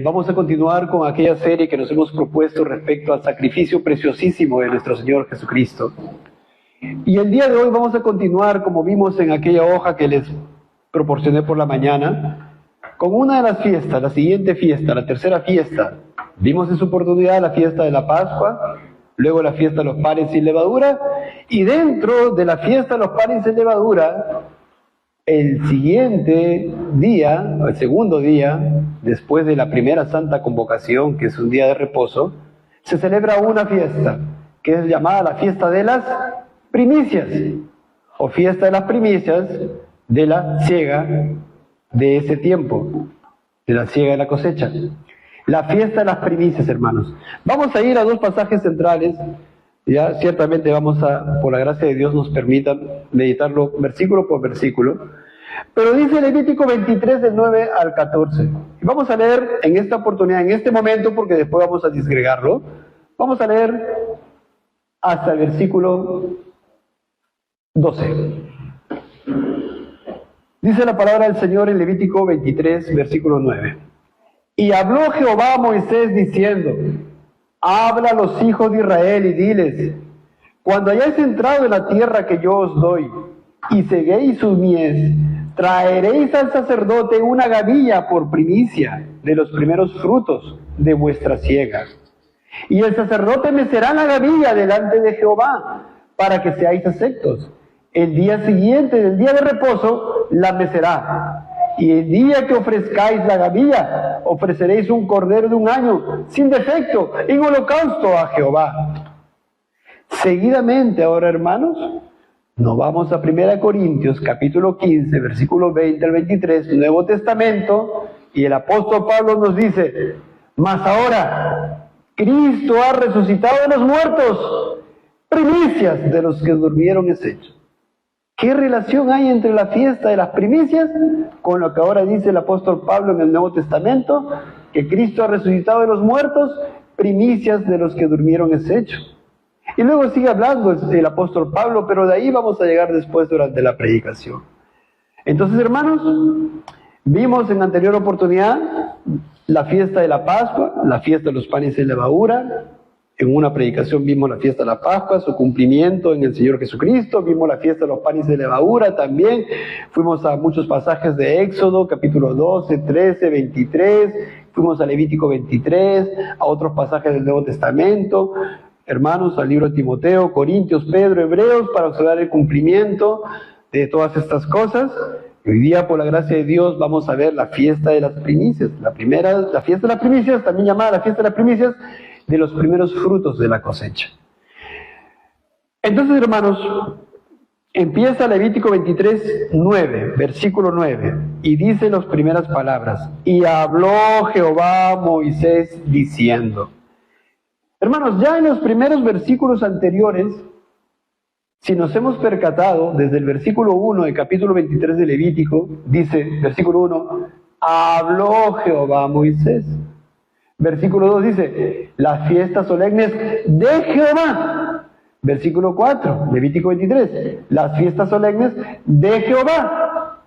Vamos a continuar con aquella serie que nos hemos propuesto respecto al sacrificio preciosísimo de nuestro Señor Jesucristo. Y el día de hoy vamos a continuar, como vimos en aquella hoja que les proporcioné por la mañana, con una de las fiestas, la siguiente fiesta, la tercera fiesta. Vimos en su oportunidad la fiesta de la Pascua, luego la fiesta de los panes sin levadura, y dentro de la fiesta de los panes sin levadura, el siguiente día, el segundo día, después de la primera Santa Convocación, que es un día de reposo, se celebra una fiesta, que es llamada la fiesta de las primicias, o fiesta de las primicias de la siega de ese tiempo, de la siega de la cosecha. La fiesta de las primicias, hermanos. Vamos a ir a dos pasajes centrales. Ya ciertamente vamos a, por la gracia de Dios, nos permitan meditarlo versículo por versículo. Pero dice Levítico 23, del 9 al 14. Y vamos a leer en esta oportunidad, en este momento, porque después vamos a disgregarlo. Vamos a leer hasta el versículo 12. Dice la palabra del Señor en Levítico 23, versículo 9. Y habló Jehová a Moisés diciendo: habla a los hijos de Israel y diles: cuando hayáis entrado en la tierra que yo os doy, y seguéis su mies, traeréis al sacerdote una gavilla por primicia de los primeros frutos de vuestra siega. Y el sacerdote mecerá la gavilla delante de Jehová, para que seáis aceptos. El día siguiente del día de reposo la mecerá. Y el día que ofrezcáis la gavilla, ofreceréis un cordero de un año, sin defecto, en holocausto a Jehová. Seguidamente, ahora hermanos, nos vamos a 1 Corintios, capítulo 15, versículo 20 al 23, Nuevo Testamento, y el apóstol Pablo nos dice: mas ahora, Cristo ha resucitado de los muertos, primicias de los que durmieron es hecho. ¿Qué relación hay entre la fiesta de las primicias con lo que ahora dice el apóstol Pablo en el Nuevo Testamento? Que Cristo ha resucitado de los muertos, primicias de los que durmieron es hecho. Y luego sigue hablando el apóstol Pablo, pero de ahí vamos a llegar después durante la predicación. Entonces, hermanos, vimos en anterior oportunidad la fiesta de la Pascua, la fiesta de los panes sin levadura. En una predicación vimos la fiesta de la Pascua, su cumplimiento en el Señor Jesucristo. Vimos la fiesta de los panes de levadura también. Fuimos a muchos pasajes de Éxodo, capítulo 12, 13, 23. Fuimos a Levítico 23, a otros pasajes del Nuevo Testamento. Hermanos, al libro de Timoteo, Corintios, Pedro, Hebreos, para observar el cumplimiento de todas estas cosas. Y hoy día, por la gracia de Dios, vamos a ver la fiesta de las primicias. La fiesta de las primicias, también llamada la fiesta de las primicias, de los primeros frutos de la cosecha. Entonces, hermanos, empieza Levítico 23, 9, versículo 9, y dice las primeras palabras: y habló Jehová a Moisés diciendo. Hermanos, ya en los primeros versículos anteriores, si nos hemos percatado, desde el versículo 1 del capítulo 23 de Levítico, dice, versículo 1, habló Jehová a Moisés. Versículo 2 dice, las fiestas solemnes de Jehová. Versículo 4, Levítico 23, las fiestas solemnes de Jehová.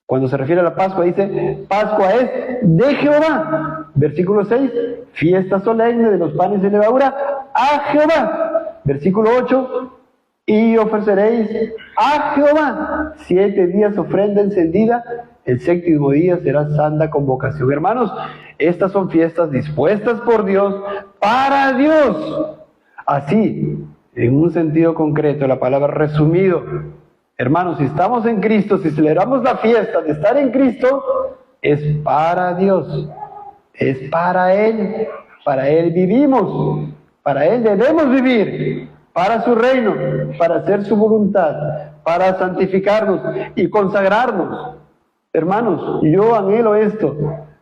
Cuando se refiere a la Pascua, dice, Pascua es de Jehová. Versículo 6, fiesta solemne de los panes de levadura a Jehová. Versículo 8, y ofreceréis a Jehová 7 días ofrenda encendida, el séptimo día será santa convocación. Hermanos, estas son fiestas dispuestas por Dios, para Dios. Así, en un sentido concreto, la palabra resumido. Hermanos, si estamos en Cristo, si celebramos la fiesta de estar en Cristo, es para Dios. Es para Él vivimos, para Él debemos vivir, para su reino, para hacer su voluntad, para santificarnos y consagrarnos. Hermanos, yo anhelo esto,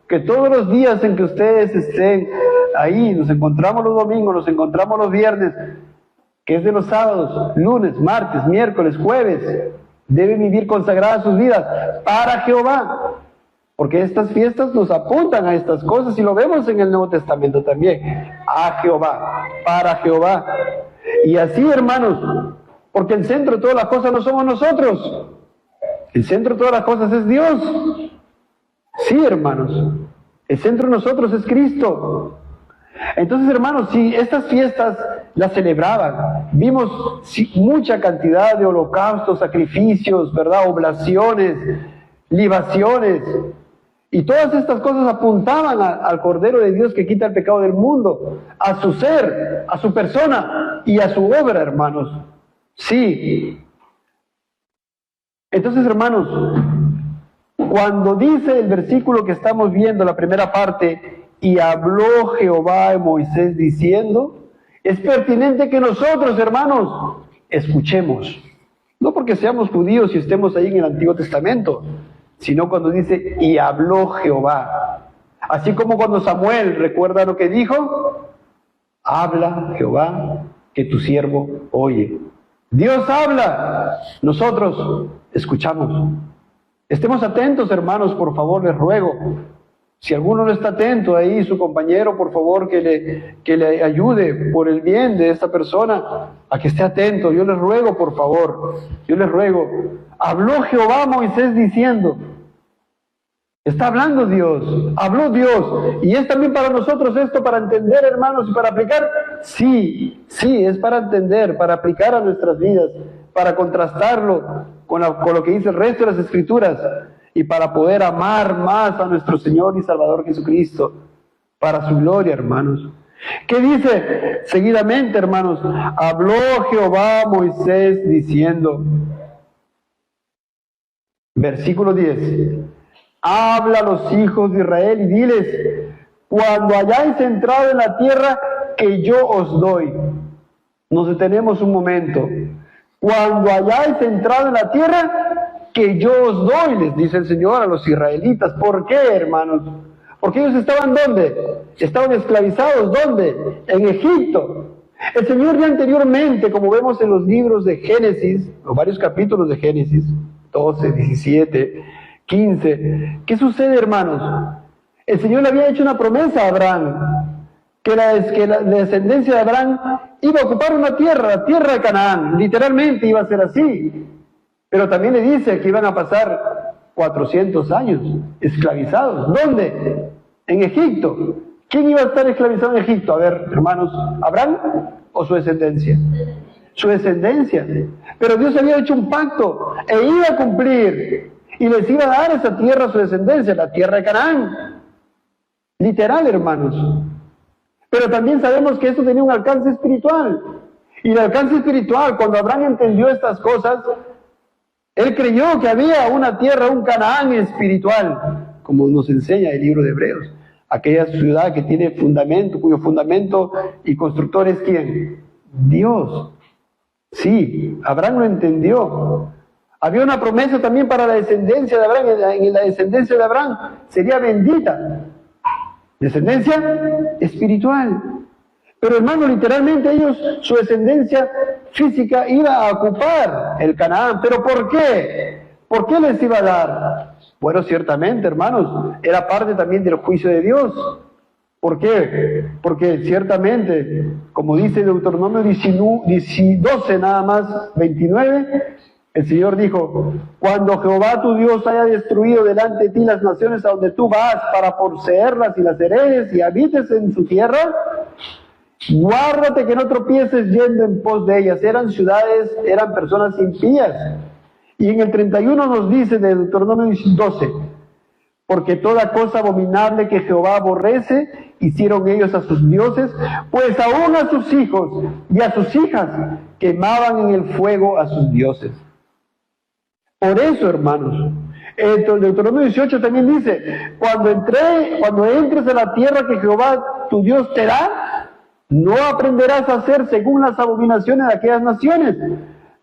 que todos los días en que ustedes estén ahí, nos encontramos los domingos, nos encontramos los viernes, que es de los sábados, lunes, martes, miércoles, jueves, deben vivir consagradas sus vidas para Jehová, porque estas fiestas nos apuntan a estas cosas y lo vemos en el Nuevo Testamento también, a Jehová, para Jehová. Y así, hermanos, porque el centro de todas las cosas no somos nosotros, el centro de todas las cosas es Dios. Sí, hermanos, El centro de nosotros es Cristo. Entonces, hermanos, si estas fiestas las celebraban, vimos mucha cantidad de holocaustos, sacrificios, ¿verdad? Oblaciones, libaciones, y todas estas cosas apuntaban al Cordero de Dios que quita el pecado del mundo, a su ser, a su persona y a su obra, hermanos. Sí. Entonces, hermanos, cuando dice el versículo que estamos viendo, la primera parte, y habló Jehová a Moisés diciendo, es pertinente que nosotros, hermanos, escuchemos. No porque seamos judíos y estemos ahí en el Antiguo Testamento, sino cuando dice, y habló Jehová. Así como cuando Samuel, ¿recuerda lo que dijo? Habla Jehová, que tu siervo oye. Dios habla, nosotros escuchamos. Estemos atentos, hermanos, por favor, les ruego. Si alguno no está atento ahí, su compañero, por favor, que le ayude por el bien de esta persona a que esté atento. Yo les ruego, por favor, yo les ruego. Habló Jehová a Moisés diciendo, está hablando Dios, habló Dios. Y es también para nosotros esto, para entender, hermanos, y para aplicar. Sí, es para entender, para aplicar a nuestras vidas, para contrastarlo con lo que dice el resto de las Escrituras, y para poder amar más a nuestro Señor y Salvador Jesucristo, para su gloria, hermanos. ¿Qué dice seguidamente, hermanos? Habló Jehová a Moisés diciendo, versículo 10, habla a los hijos de Israel y diles, cuando hayáis entrado en la tierra que yo os doy. Nos detenemos un momento. Cuando hayáis entrado en la tierra que yo os doy, les dice el Señor a los israelitas. ¿Por qué, hermanos? Porque ellos estaban ¿dónde? Estaban esclavizados, ¿dónde? En Egipto. El Señor ya anteriormente, como vemos en los libros de Génesis, o varios capítulos de Génesis, 12, 17, 15, ¿qué sucede, hermanos? El Señor le había hecho una promesa a Abraham, que la descendencia de Abraham iba a ocupar una tierra, la tierra de Canaán, literalmente iba a ser así. Pero también le dice que iban a pasar 400 años esclavizados. ¿Dónde? En Egipto. ¿Quién iba a estar esclavizado en Egipto? A ver, hermanos, ¿Abraham o su descendencia? Su descendencia. Pero Dios había hecho un pacto e iba a cumplir. Y les iba a dar esa tierra a su descendencia, la tierra de Canaán. Literal, hermanos. Pero también sabemos que esto tenía un alcance espiritual. Y el alcance espiritual, cuando Abraham entendió estas cosas, él creyó que había una tierra, un Canaán espiritual, como nos enseña el libro de Hebreos. Aquella ciudad que tiene fundamento, cuyo fundamento y constructor es ¿quién? Dios. Sí, Abraham lo entendió. Había una promesa también para la descendencia de Abraham. En la descendencia de Abraham sería bendita. Descendencia espiritual. Pero hermano, literalmente ellos, su descendencia física iba a ocupar el Canaán. ¿Pero por qué? ¿Por qué les iba a dar? Bueno, ciertamente, hermanos, era parte también del juicio de Dios. ¿Por qué? Porque ciertamente, como dice Deuteronomio 12, nada más, 29, el Señor dijo, cuando Jehová tu Dios haya destruido delante de ti las naciones a donde tú vas para poseerlas y las heredes y habites en su tierra, guárdate que no tropieces yendo en pos de ellas. Eran ciudades, eran personas impías. Y en el 31 nos dice de Deuteronomio 12, porque toda cosa abominable que Jehová aborrece, hicieron ellos a sus dioses, pues aún a sus hijos y a sus hijas quemaban en el fuego a sus dioses. Por eso, hermanos, el Deuteronomio 18 también dice, cuando entres a la tierra que Jehová tu Dios te da, no aprenderás a hacer según las abominaciones de aquellas naciones.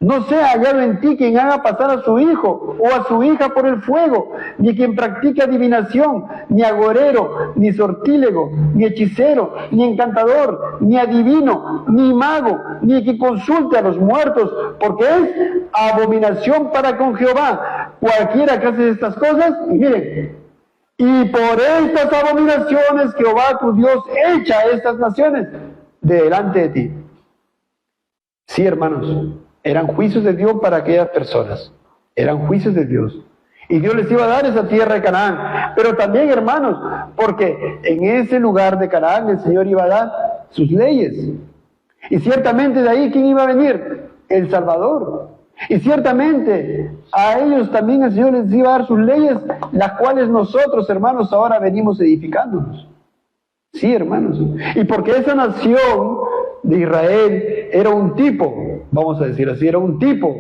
No sea hallado en ti quien haga pasar a su hijo o a su hija por el fuego, ni quien practique adivinación, ni agorero, ni sortílego, ni hechicero, ni encantador, ni adivino, ni mago, ni quien consulte a los muertos, porque es abominación para con Jehová. Cualquiera que hace estas cosas, y miren, y por estas abominaciones Jehová tu Dios echa a estas naciones de delante de ti. Sí, hermanos. Eran juicios de Dios para aquellas personas. Eran juicios de Dios. Y Dios les iba a dar esa tierra de Canaán. Pero también, hermanos, porque en ese lugar de Canaán el Señor iba a dar sus leyes. Y ciertamente de ahí, ¿quién iba a venir? El Salvador. Y ciertamente a ellos también el Señor les iba a dar sus leyes, las cuales nosotros, hermanos, ahora venimos edificándonos. Sí, hermanos. Y porque esa nación de Israel era un tipo, vamos a decir así, era un tipo,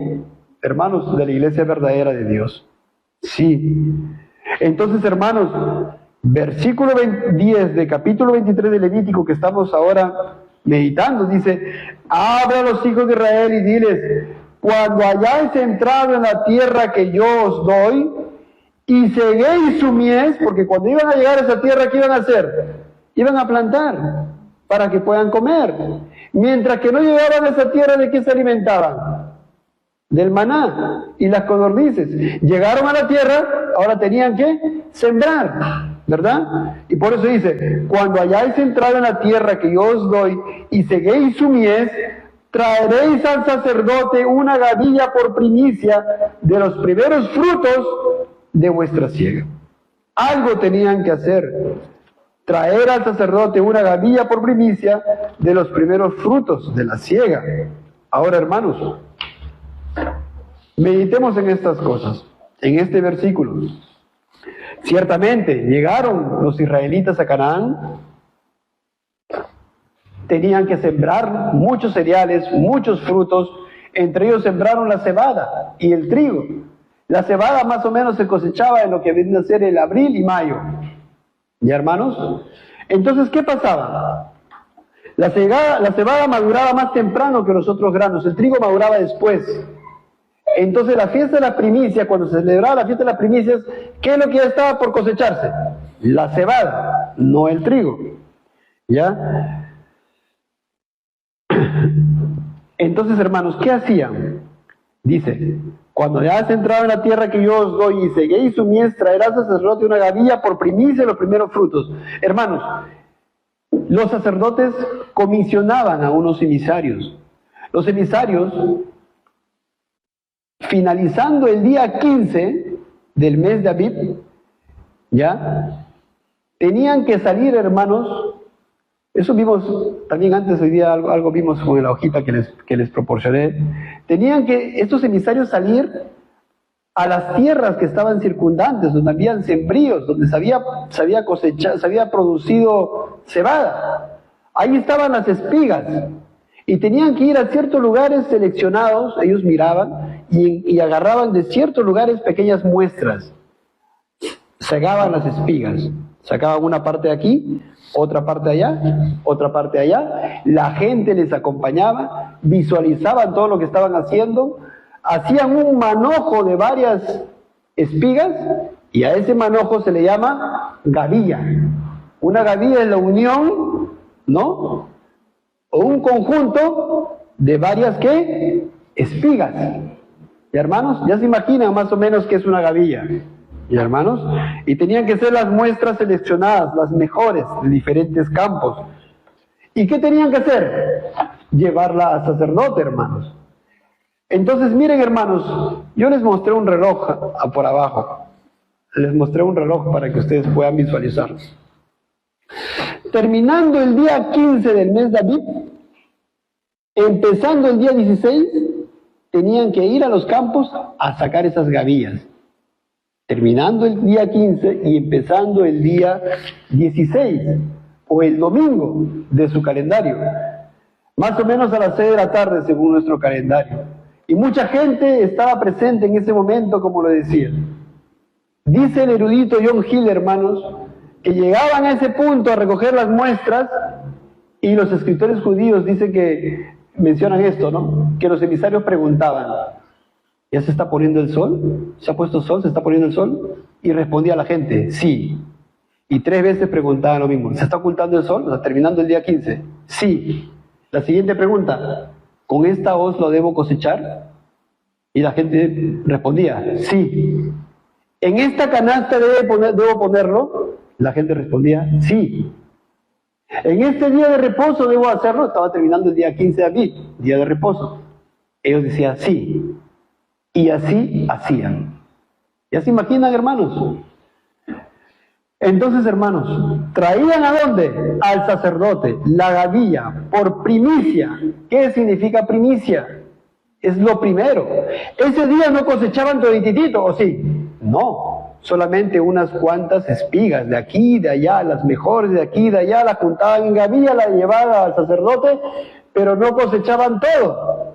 hermanos, de la iglesia verdadera de Dios. Sí. Entonces, hermanos, versículo 10 de capítulo 23 de Levítico que estamos ahora meditando, dice: habla a los hijos de Israel y diles, cuando hayáis entrado en la tierra que yo os doy, y ceguéis su mies, porque cuando iban a llegar a esa tierra, ¿qué iban a hacer? Iban a plantar, para que puedan comer. Mientras que no llegaban a esa tierra, ¿de qué se alimentaban? Del maná y las codornices. Llegaron a la tierra, ahora tenían que sembrar, ¿verdad? Y por eso dice, cuando hayáis entrado en la tierra que yo os doy y ceguéis su mies, traeréis al sacerdote una gavilla por primicia de los primeros frutos de vuestra siega. Algo tenían que hacer, traer al sacerdote una gavilla por primicia de los primeros frutos de la siega. Ahora, hermanos, meditemos en estas cosas, en este versículo. Ciertamente, llegaron los israelitas a Canaán, tenían que sembrar muchos cereales, muchos frutos, entre ellos sembraron la cebada y el trigo. La cebada más o menos se cosechaba en lo que viene a ser el abril y mayo. ¿Ya, hermanos? Entonces, ¿qué pasaba? La cebada maduraba más temprano que los otros granos, el trigo maduraba después. Entonces la fiesta de la primicia, cuando se celebraba la fiesta de las primicias, ¿qué es lo que ya estaba por cosecharse? La cebada, no el trigo. ¿Ya? Entonces, hermanos, ¿qué hacían? Dice, cuando ya has entrado en la tierra que yo os doy y ceguéis su mies, traerás al sacerdote una gavilla por primicia de los primeros frutos. Hermanos, los sacerdotes comisionaban a unos emisarios. Los emisarios, finalizando el día 15 del mes de Abib, ya, tenían que salir, hermanos. Eso vimos también antes, hoy día algo vimos con la hojita que les proporcioné. Tenían que estos emisarios salir a las tierras que estaban circundantes, donde habían sembríos, donde se había cosechado, se había producido cebada. Ahí estaban las espigas. Y tenían que ir a ciertos lugares seleccionados, ellos miraban, y agarraban de ciertos lugares pequeñas muestras. Segaban las espigas. Sacaban una parte de aquí, otra parte allá, otra parte allá. La gente les acompañaba, visualizaban todo lo que estaban haciendo, hacían un manojo de varias espigas y a ese manojo se le llama gavilla. Una gavilla es la unión, ¿no? O un conjunto de varias, ¿qué? Espigas. ¿Y hermanos? Ya se imaginan más o menos qué es una gavilla. ¿Y hermanos? Y tenían que ser las muestras seleccionadas, las mejores de diferentes campos. ¿Y qué tenían que hacer? Llevarla al sacerdote, hermanos. Entonces, miren, hermanos, yo les mostré un reloj por abajo. Les mostré un reloj para que ustedes puedan visualizarlo. Terminando el día 15 del mes de Abib, empezando el día 16, tenían que ir a los campos a sacar esas gavillas. Terminando el día 15 y empezando el día 16, o el domingo de su calendario, más o menos a las 6 de la tarde según nuestro calendario. Y mucha gente estaba presente en ese momento, como lo decía. Dice el erudito John Hill, hermanos, que llegaban a ese punto a recoger las muestras, y los escritores judíos dicen que mencionan esto, ¿no? Que los emisarios preguntaban, ¿ya se está poniendo el sol? ¿Se ha puesto el sol? ¿Se está poniendo el sol? Y respondía la gente, sí. Y 3 veces preguntaban lo mismo, ¿se está ocultando el sol? O sea, terminando el día 15. Sí. La siguiente pregunta, ¿con esta hoz lo debo cosechar? Y la gente respondía, sí. ¿En esta canasta debo ponerlo? La gente respondía, sí. ¿En este día de reposo debo hacerlo? Estaba terminando el día 15 de abril, día de reposo. Ellos decían, sí. Y así hacían. ¿Ya se imaginan, hermanos? Entonces, hermanos, traían ¿a dónde? Al sacerdote, la gavilla, por primicia. ¿Qué significa primicia? Es lo primero. Ese día no cosechaban todititito, ¿o sí? No, solamente unas cuantas espigas, de aquí y de allá, las mejores de aquí y de allá, la juntaban en gavilla, la llevaban al sacerdote, pero no cosechaban todo.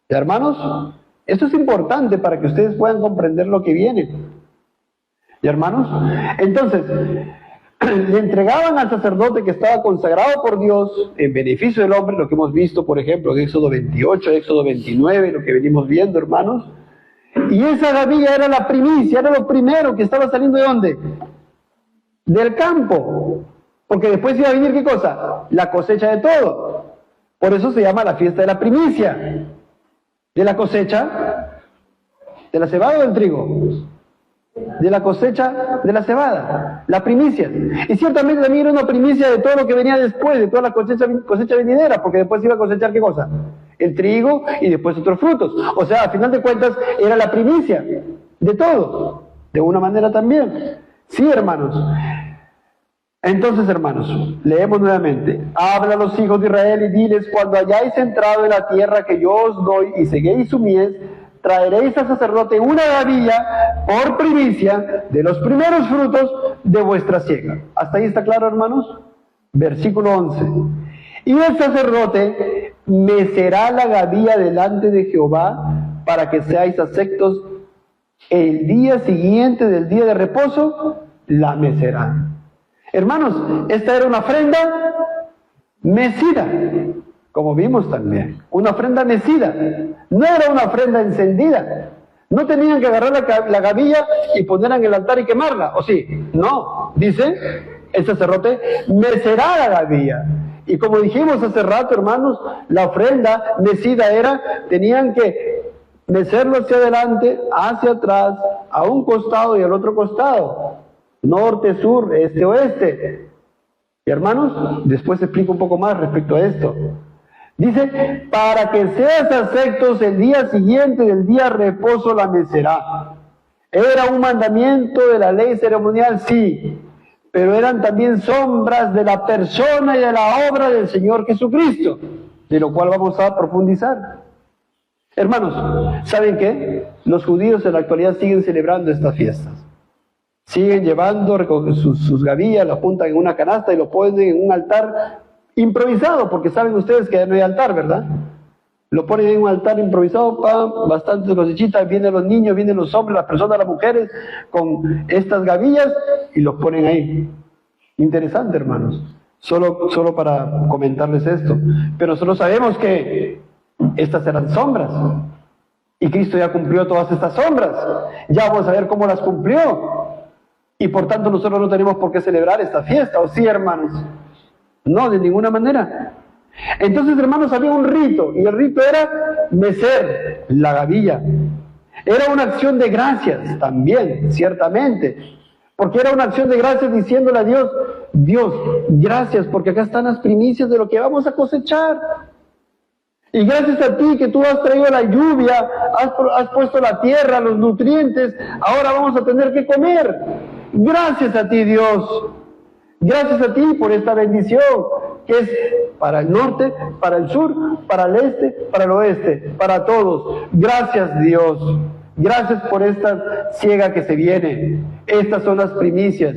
¿Ya, hermanos? Esto es importante para que ustedes puedan comprender lo que viene. ¿Ya, hermanos? Entonces, le entregaban al sacerdote que estaba consagrado por Dios en beneficio del hombre, lo que hemos visto, por ejemplo, en Éxodo 28, Éxodo 29, lo que venimos viendo, hermanos. Y esa gavilla era la primicia, era lo primero que estaba saliendo ¿de dónde? Del campo. Porque después iba a venir, ¿qué cosa? La cosecha de todo. Por eso se llama la fiesta de la primicia. De la cosecha, de la cebada o del trigo. De la cosecha de la cebada, la primicia. Y ciertamente también era una primicia de todo lo que venía después, de toda la cosecha venidera, porque después iba a cosechar ¿qué cosa? El trigo y después otros frutos. O sea, a final de cuentas, era la primicia de todo, de una manera también. Sí, hermanos. Entonces, hermanos, leemos nuevamente. Habla a los hijos de Israel y diles, cuando hayáis entrado en la tierra que yo os doy y seguéis su mies, traeréis al sacerdote una gavilla por primicia de los primeros frutos de vuestra siega. ¿Hasta ahí está claro, hermanos? Versículo 11. Y el sacerdote mecerá la gavilla delante de Jehová para que seáis aceptos. El día siguiente del día de reposo la mecerá. Hermanos, esta era una ofrenda mecida, como vimos también, una ofrenda mecida, no era una ofrenda encendida. No tenían que agarrar la gavilla y ponerla en el altar y quemarla, ¿o sí? No, dice el sacerdote, mecerá la gavilla. Y como dijimos hace rato, hermanos, la ofrenda mecida era, tenían que mecerlo hacia adelante, hacia atrás, a un costado y al otro costado, norte, sur, este, oeste. Y hermanos, después explico un poco más respecto a esto. Dice, para que seas aceptos el día siguiente del día de reposo la mecerá. Era un mandamiento de la ley ceremonial, sí, pero eran también sombras de la persona y de la obra del Señor Jesucristo, de lo cual vamos a profundizar. Hermanos, ¿saben qué? Los judíos en la actualidad siguen celebrando estas fiestas. Siguen llevando sus gavillas, las juntan en una canasta y lo ponen en un altar improvisado, porque saben ustedes que no hay altar, ¿verdad? Lo ponen en un altar improvisado, bastantes cosechitas, vienen los niños, vienen los hombres, las personas, las mujeres, con estas gavillas y los ponen ahí. Interesante, hermanos. Solo para comentarles esto. Pero nosotros sabemos que estas eran sombras. Y Cristo ya cumplió todas estas sombras. Ya vamos a ver cómo las cumplió. Y por tanto nosotros no tenemos por qué celebrar esta fiesta, ¿o sí, hermanos? No, de ninguna manera. Entonces, hermanos, había un rito, y el rito era mecer la gavilla. Era una acción de gracias también, ciertamente, porque era una acción de gracias diciéndole a Dios, Dios, gracias, porque acá están las primicias de lo que vamos a cosechar. Y gracias a ti que tú has traído la lluvia, has puesto la tierra, los nutrientes, ahora vamos a tener que comer. Gracias a ti, Dios. Gracias a ti por esta bendición, que es para el norte, para el sur, para el este, para el oeste, para todos. Gracias, Dios. Gracias por esta siega que se viene. Estas son las primicias.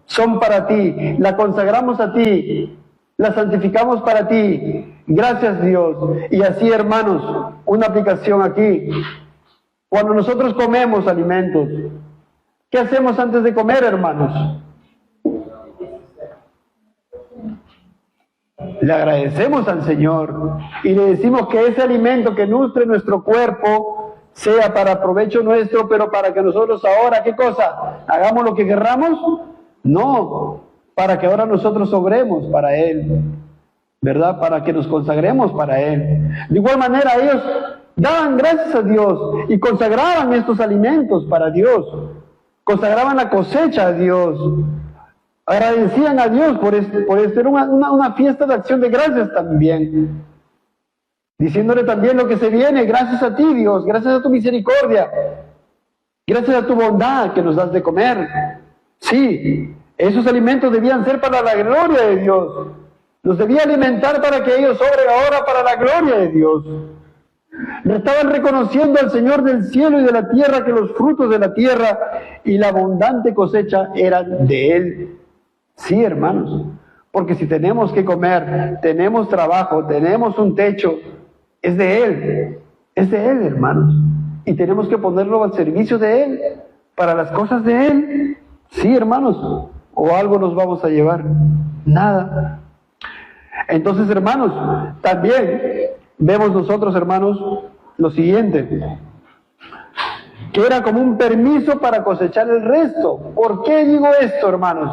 Son para ti. La consagramos a ti. La santificamos para ti. Gracias, Dios. Y así, hermanos, una aplicación aquí. Cuando nosotros comemos alimentos, ¿qué hacemos antes de comer, hermanos? Le agradecemos al Señor y le decimos que ese alimento que nutre nuestro cuerpo sea para provecho nuestro, pero para que nosotros ahora, ¿qué cosa? ¿Hagamos lo que querramos? No, para que ahora nosotros obremos para Él, ¿verdad? Para que nos consagremos para Él. De igual manera ellos daban gracias a Dios y consagraban estos alimentos para Dios, consagraban la cosecha a Dios. Agradecían a Dios por esto. Era una fiesta de acción de gracias también. Diciéndole también lo que se viene. Gracias a ti, Dios. Gracias a tu misericordia. Gracias a tu bondad que nos das de comer. Sí, esos alimentos debían ser para la gloria de Dios. Los debía alimentar para que ellos obren ahora para la gloria de Dios. Estaban reconociendo al Señor del cielo y de la tierra que los frutos de la tierra y la abundante cosecha eran de Él. Sí, hermanos, porque si tenemos que comer, tenemos trabajo, tenemos un techo, es de Él, hermanos. Y tenemos que ponerlo al servicio de Él, para las cosas de Él. Sí, hermanos, o algo nos vamos a llevar, nada. Entonces, hermanos, también vemos nosotros, hermanos, lo siguiente, que era como un permiso para cosechar el resto. ¿Por qué digo esto, hermanos?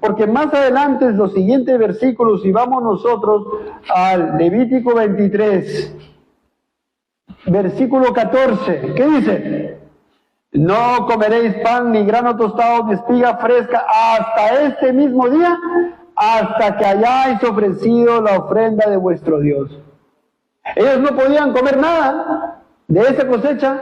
Porque más adelante, en los siguientes versículos, y vamos nosotros al Levítico 23, versículo 14, ¿qué dice? No comeréis pan, ni grano tostado, ni espiga fresca, hasta este mismo día, hasta que hayáis ofrecido la ofrenda de vuestro Dios. Ellos no podían comer nada de esa cosecha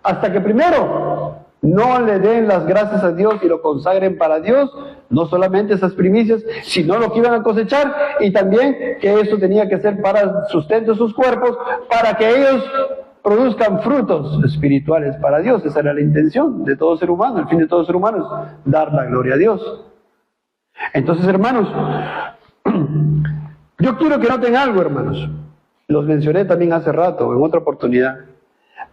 hasta que primero no le den las gracias a Dios y lo consagren para Dios, no solamente esas primicias, sino lo que iban a cosechar, y también que eso tenía que ser para sustento de sus cuerpos, para que ellos produzcan frutos espirituales para Dios. Esa era la intención de todo ser humano, el fin de todo ser humano es dar la gloria a Dios. Entonces, hermanos, yo quiero que noten algo, hermanos. Los mencioné también hace rato, en otra oportunidad.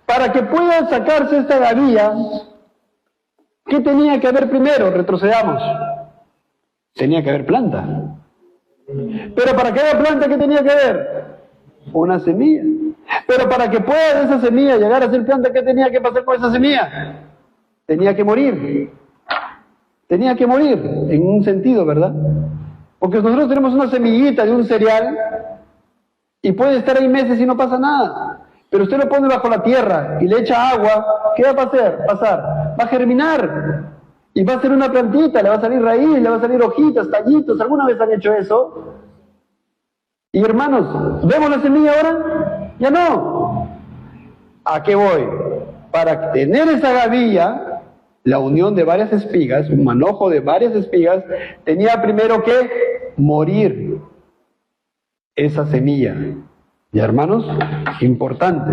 Para que pueda sacarse esta gavilla, ¿qué tenía que haber primero? Retrocedamos. Tenía que haber planta. Pero para que haya planta, ¿qué tenía que haber? Una semilla. Pero para que pueda esa semilla llegar a ser planta, ¿qué tenía que pasar con esa semilla? Tenía que morir. Tenía que morir, en un sentido, ¿verdad? Porque nosotros tenemos una semillita de un cereal y puede estar ahí meses y no pasa nada. Pero usted lo pone bajo la tierra y le echa agua, ¿qué va a pasar? Va a germinar y va a ser una plantita, le va a salir raíz, le va a salir hojitas, tallitos. ¿Alguna vez han hecho eso? Y hermanos, ¿vemos la semilla ahora? Ya no. ¿A qué voy? Para tener esa gavilla, la unión de varias espigas, un manojo de varias espigas, tenía primero que morir esa semilla. Ya, hermanos, importante.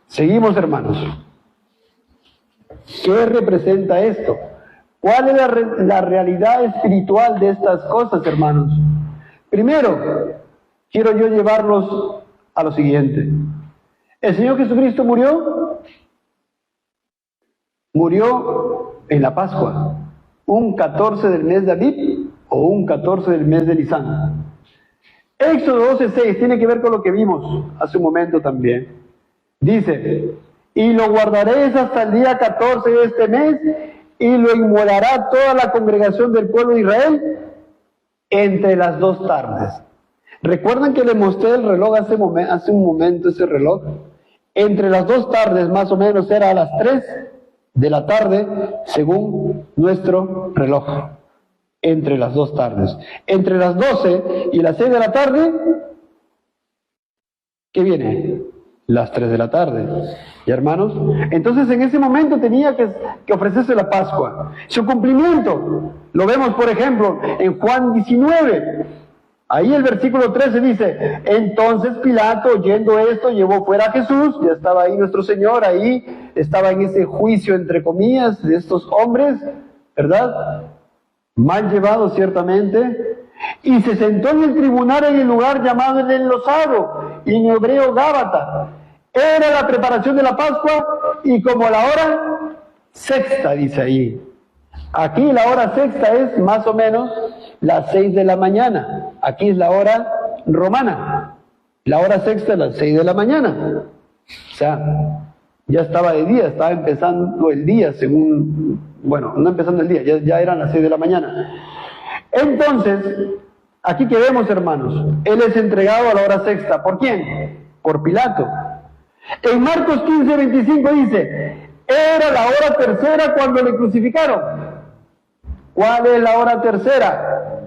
Seguimos, hermanos. ¿Qué representa esto? ¿Cuál es la realidad espiritual de estas cosas, hermanos? Primero, quiero yo llevarlos a lo siguiente. El Señor Jesucristo murió en la Pascua, un 14 del mes de Abib o un 14 del mes de Nisan. Éxodo 12:6 tiene que ver con lo que vimos hace un momento también. Dice, y lo guardaréis hasta el día 14 de este mes, y lo inmolará toda la congregación del pueblo de Israel entre las 2 tardes. ¿Recuerdan que le mostré el reloj hace un momento, ese reloj? Entre las 2 tardes, más o menos, era a las 3 de la tarde, según nuestro reloj. Entre las 2 tardes. Entre las 12 y las 6 de la tarde, ¿qué viene? Las 3 de la tarde. ¿Y hermanos? Entonces en ese momento tenía que ofrecerse la Pascua. Su cumplimiento lo vemos, por ejemplo, en Juan 19. Ahí el versículo 13 dice, entonces Pilato, oyendo esto, llevó fuera a Jesús. Ya estaba ahí nuestro Señor, ahí estaba en ese juicio, entre comillas, de estos hombres, ¿verdad? Mal llevado ciertamente, y se sentó en el tribunal en el lugar llamado el enlosado, y en hebreo Gábata. Era la preparación de la Pascua, y como la hora sexta, dice ahí. Aquí la hora sexta es más o menos las 6 de la mañana. Aquí es la hora romana. La hora sexta es las 6 de la mañana. O sea, ya estaba de día, estaba empezando el día según... Bueno, no empezando el día, ya eran las 6 de la mañana. Entonces, aquí que vemos, hermanos, Él es entregado a la hora sexta. ¿Por quién? Por Pilato. En Marcos 15:25 dice, era la hora tercera cuando le crucificaron. ¿Cuál es la hora tercera?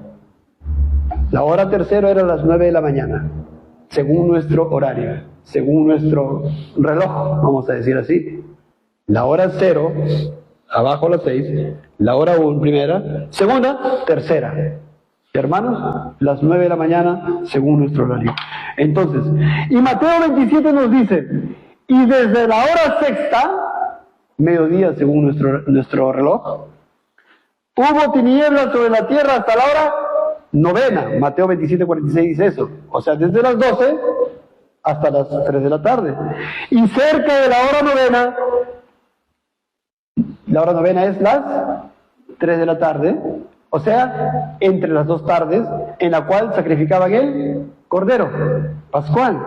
La hora tercera era las 9 de la mañana, según nuestro horario, según nuestro reloj, vamos a decir así. la hora 0, abajo las 6, la hora 1, primera, segunda, tercera. Hermanos, las 9 de la mañana, según nuestro horario. Entonces, y Mateo 27 nos dice, y desde la hora sexta, mediodía según nuestro reloj, hubo tinieblas sobre la tierra hasta la hora novena. Mateo 27, 46 dice eso. O sea, desde las 12 hasta las 3 de la tarde. Y cerca de la hora novena es las 3 de la tarde, o sea, entre las 2 tardes, en la cual sacrificaban el cordero pascual.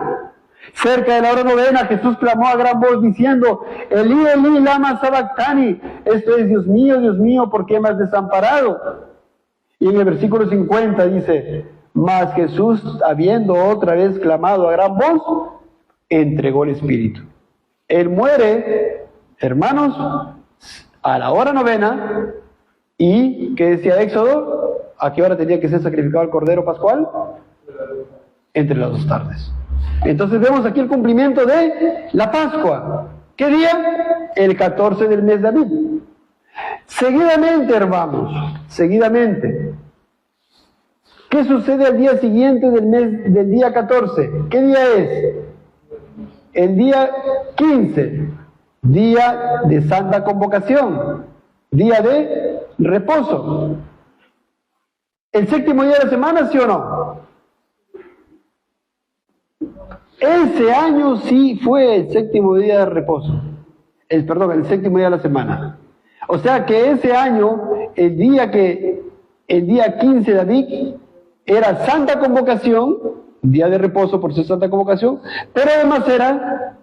Cerca de la hora novena, Jesús clamó a gran voz diciendo, Elí, Elí, lama sabactani, esto es, Dios mío, ¿por qué me has desamparado? Y en el versículo 50 dice, mas Jesús, habiendo otra vez clamado a gran voz, entregó el Espíritu. Él muere, hermanos, a la hora novena. ¿Y qué decía Éxodo? ¿A qué hora tenía que ser sacrificado el cordero pascual? Entre las 2 tardes. Entonces vemos aquí el cumplimiento de la Pascua. ¿Qué día? El 14 del mes de Abib. Seguidamente, hermanos, seguidamente. ¿Qué sucede al día siguiente del día 14? ¿Qué día es? El día 15, día de Santa Convocación, día de reposo. ¿El séptimo día de la semana, sí o no? Ese año sí fue el séptimo día de reposo. El séptimo día de la semana. O sea que ese año, el día 15 de Abib, era Santa Convocación, día de reposo por ser Santa Convocación, pero además era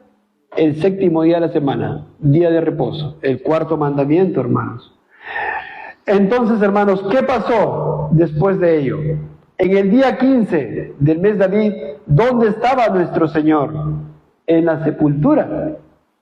el séptimo día de la semana, día de reposo, el cuarto mandamiento, hermanos. Entonces, hermanos, ¿qué pasó después de ello? En el día 15 del mes de Abib, ¿dónde estaba nuestro Señor? En la sepultura.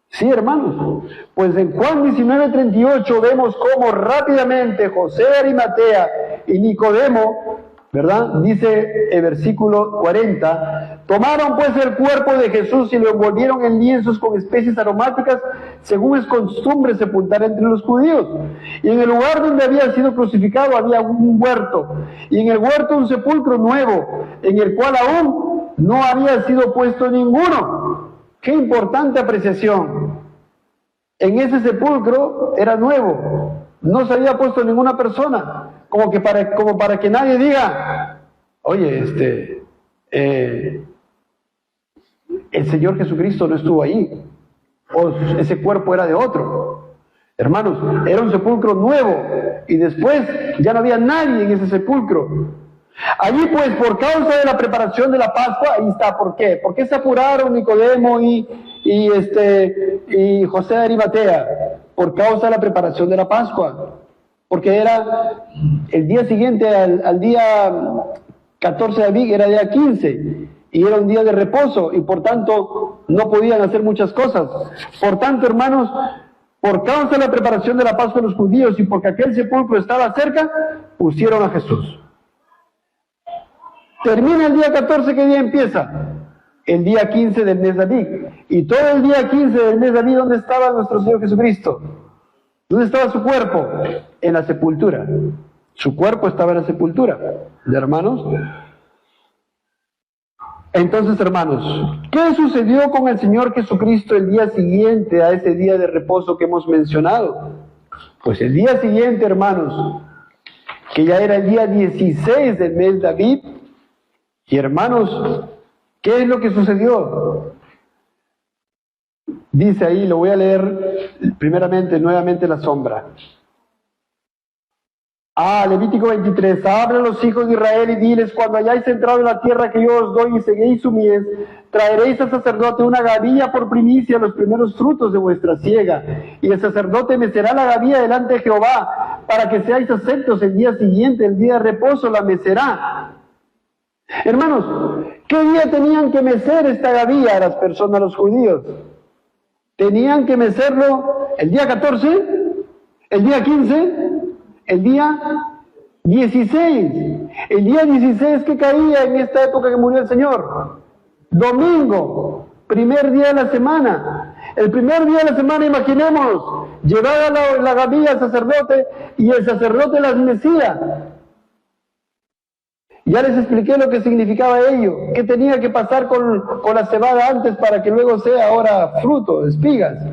Sí, hermanos. Pues en Juan 19:38 vemos cómo rápidamente José de Arimatea y Nicodemo, ¿verdad? Dice el versículo 40, tomaron pues el cuerpo de Jesús y lo envolvieron en lienzos con especies aromáticas, según es costumbre sepultar entre los judíos. Y en el lugar donde había sido crucificado había un huerto, y en el huerto un sepulcro nuevo, en el cual aún no había sido puesto ninguno. ¡Qué importante apreciación! En ese sepulcro era nuevo, no se había puesto ninguna persona, como para que nadie diga, oye, el Señor Jesucristo no estuvo ahí, o ese cuerpo era de otro. Hermanos, era un sepulcro nuevo, y después ya no había nadie en ese sepulcro. Allí pues, por causa de la preparación de la Pascua, ahí está, ¿por qué? ¿Por qué se apuraron Nicodemo y José de Arimatea? Por causa de la preparación de la Pascua. Porque era el día siguiente al día 14 de Abib, era día 15, y era un día de reposo, y por tanto no podían hacer muchas cosas. Por tanto, hermanos, por causa de la preparación de la Pascua de los judíos, y porque aquel sepulcro estaba cerca, pusieron a Jesús. Termina el día 14, ¿qué día empieza? El día 15 del mes de Abib. Y todo el día 15 del mes de Abib, ¿dónde estaba nuestro Señor Jesucristo? ¿Dónde estaba su cuerpo? En la sepultura. Su cuerpo estaba en la sepultura. ¿De hermanos? Entonces, hermanos, ¿qué sucedió con el Señor Jesucristo el día siguiente a ese día de reposo que hemos mencionado? Pues el día siguiente, hermanos, que ya era el día 16 del mes de Abib, y hermanos, ¿qué es lo que sucedió? Dice ahí, lo voy a leer primeramente, nuevamente la sombra. Levítico 23, habla a los hijos de Israel y diles, cuando hayáis entrado en la tierra que yo os doy y seguéis su mies, traeréis al sacerdote una gavilla por primicia, los primeros frutos de vuestra siega, y el sacerdote mecerá la gavilla delante de Jehová, para que seáis aceptos el día siguiente, el día de reposo la mecerá. Hermanos, ¿qué día tenían que mecer esta gavilla a las personas, los judíos? Tenían que mecerlo el día 14, el día 15, el día 16. El día 16 que caía en esta época que murió el Señor. Domingo, primer día de la semana. El primer día de la semana, imaginémonos, llevaba la gavilla al sacerdote y el sacerdote las mecía. Ya les expliqué lo que significaba ello, qué tenía que pasar con la cebada antes para que luego sea ahora fruto, espigas.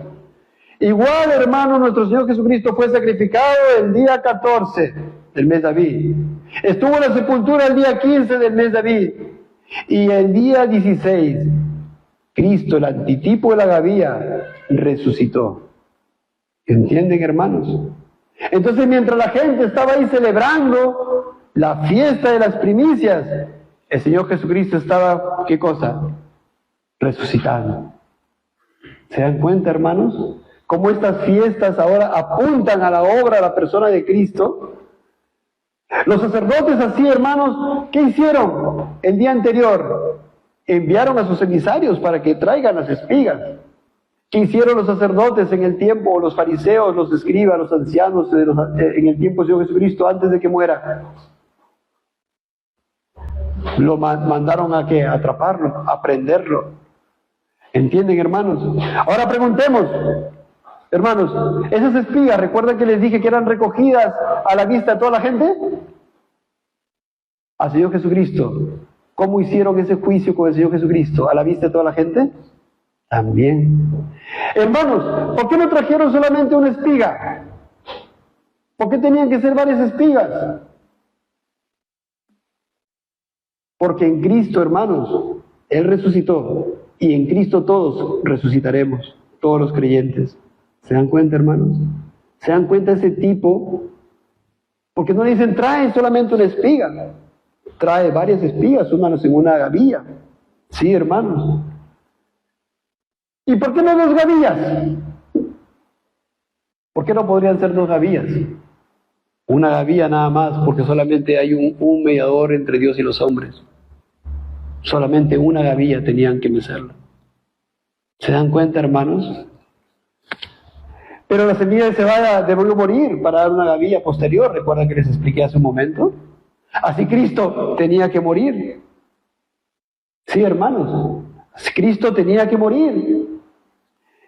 Igual, hermano, nuestro Señor Jesucristo fue sacrificado el día 14 del mes de Abib. Estuvo en la sepultura el día 15 del mes de Abib. Y el día 16, Cristo, el antitipo de la gavilla, resucitó. ¿Entienden, hermanos? Entonces, mientras la gente estaba ahí celebrando la fiesta de las primicias, el Señor Jesucristo estaba, ¿qué cosa? Resucitando. ¿Se dan cuenta, hermanos? Cómo estas fiestas ahora apuntan a la obra, a la persona de Cristo. Los sacerdotes así, hermanos, ¿qué hicieron el día anterior? Enviaron a sus emisarios para que traigan las espigas. ¿Qué hicieron los sacerdotes en el tiempo, los fariseos, los escribas, los ancianos en el tiempo del Señor Jesucristo antes de que muera? Lo mandaron a ¿qué? A atraparlo, a prenderlo. ¿Entienden, hermanos? Ahora preguntemos, hermanos, esas espigas, ¿recuerdan que les dije que eran recogidas a la vista de toda la gente? Al Señor Jesucristo. ¿Cómo hicieron ese juicio con el Señor Jesucristo? ¿A la vista de toda la gente? También. Hermanos, ¿por qué no trajeron solamente una espiga? ¿Por qué tenían que ser varias espigas? Porque en Cristo, hermanos, Él resucitó y en Cristo todos resucitaremos, todos los creyentes. ¿Se dan cuenta, hermanos? ¿Se dan cuenta ese tipo? Porque no dicen, trae solamente una espiga. Trae varias espigas, únanos en una gavilla. Sí, hermanos. ¿Y por qué no dos gavillas? ¿Por qué no podrían ser dos gavillas? Una gavilla nada más, porque solamente hay un mediador entre Dios y los hombres. Solamente una gavilla tenían que mecerla. ¿Se dan cuenta, hermanos? Pero la semilla de cebada debió morir para dar una gavilla posterior. ¿Recuerdan que les expliqué hace un momento? Así Cristo tenía que morir. Sí, hermanos. Cristo tenía que morir.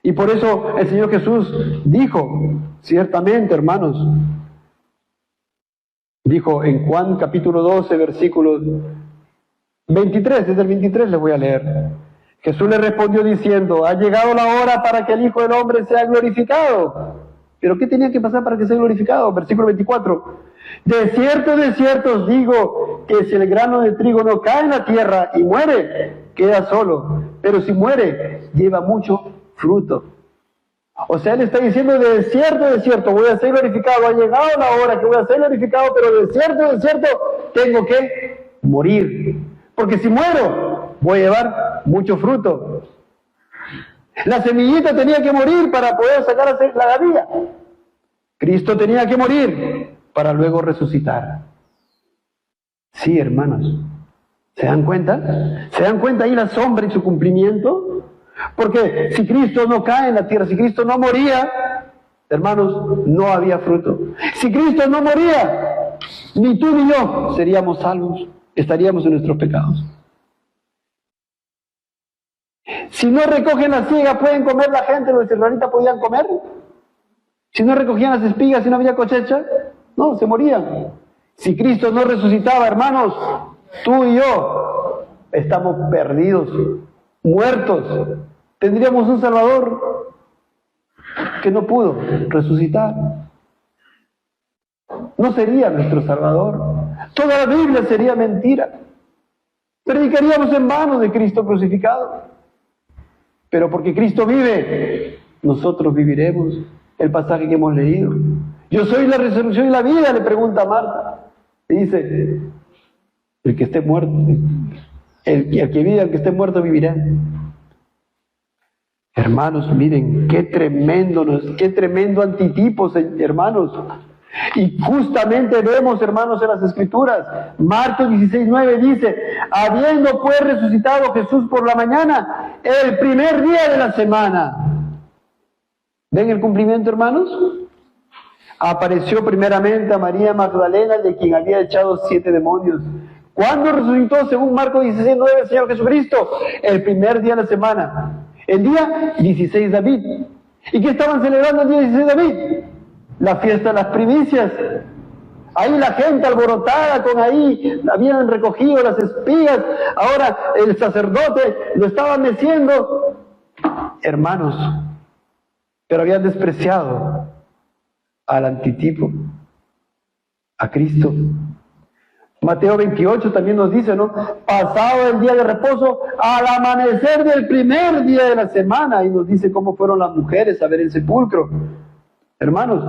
Y por eso el Señor Jesús dijo, ciertamente, hermanos, dijo en Juan capítulo 12, versículo 23, desde el 23 les voy a leer. Jesús le respondió diciendo, ha llegado la hora para que el Hijo del Hombre sea glorificado. ¿Pero qué tenía que pasar para que sea glorificado? Versículo 24. De cierto os digo que si el grano de trigo no cae en la tierra y muere, queda solo. Pero si muere, lleva mucho fruto. O sea, él está diciendo, de cierto, voy a ser glorificado. Ha llegado la hora que voy a ser glorificado, pero de cierto, tengo que morir. Porque si muero, voy a llevar mucho fruto. La semillita tenía que morir para poder sacar la gavilla. Cristo tenía que morir para luego resucitar. Sí, hermanos. ¿Se dan cuenta? ¿Se dan cuenta ahí la sombra y su cumplimiento? Porque si Cristo no cae en la tierra, si Cristo no moría, hermanos, no había fruto. Si Cristo no moría, ni tú ni yo seríamos salvos, estaríamos en nuestros pecados. Si no recogen la siega, ¿pueden comer la gente? ¿Los israelitas podían comer? Si no recogían las espigas, si no había cosecha, no, se morían. Si Cristo no resucitaba, hermanos, tú y yo estamos perdidos, muertos. Tendríamos un Salvador que no pudo resucitar. No sería nuestro Salvador. Toda la Biblia sería mentira. Predicaríamos en vano de Cristo crucificado. Pero porque Cristo vive, nosotros viviremos. El pasaje que hemos leído. Yo soy la resurrección y la vida, le pregunta a Marta. Y dice, el que esté muerto, el que viva, el que esté muerto vivirá. Hermanos, miren, qué tremendo antitipo, hermanos. Y justamente vemos, hermanos, en las Escrituras, Marcos 16:9 dice, habiendo pues resucitado Jesús por la mañana, el primer día de la semana. ¿Ven el cumplimiento, hermanos? Apareció primeramente a María Magdalena, de quien había echado 7 demonios. ¿Cuándo resucitó, según Marcos 16:9, el Señor Jesucristo? El primer día de la semana. El día 16 de David. ¿Y qué estaban celebrando el día 16 de David? La fiesta de las primicias. Ahí la gente alborotada con ahí, habían recogido las espigas, ahora el sacerdote lo estaba meciendo. Hermanos, pero habían despreciado al antitipo, a Cristo. Mateo 28 también nos dice, ¿no? Pasado el día de reposo, al amanecer del primer día de la semana, y nos dice cómo fueron las mujeres a ver el sepulcro. Hermanos,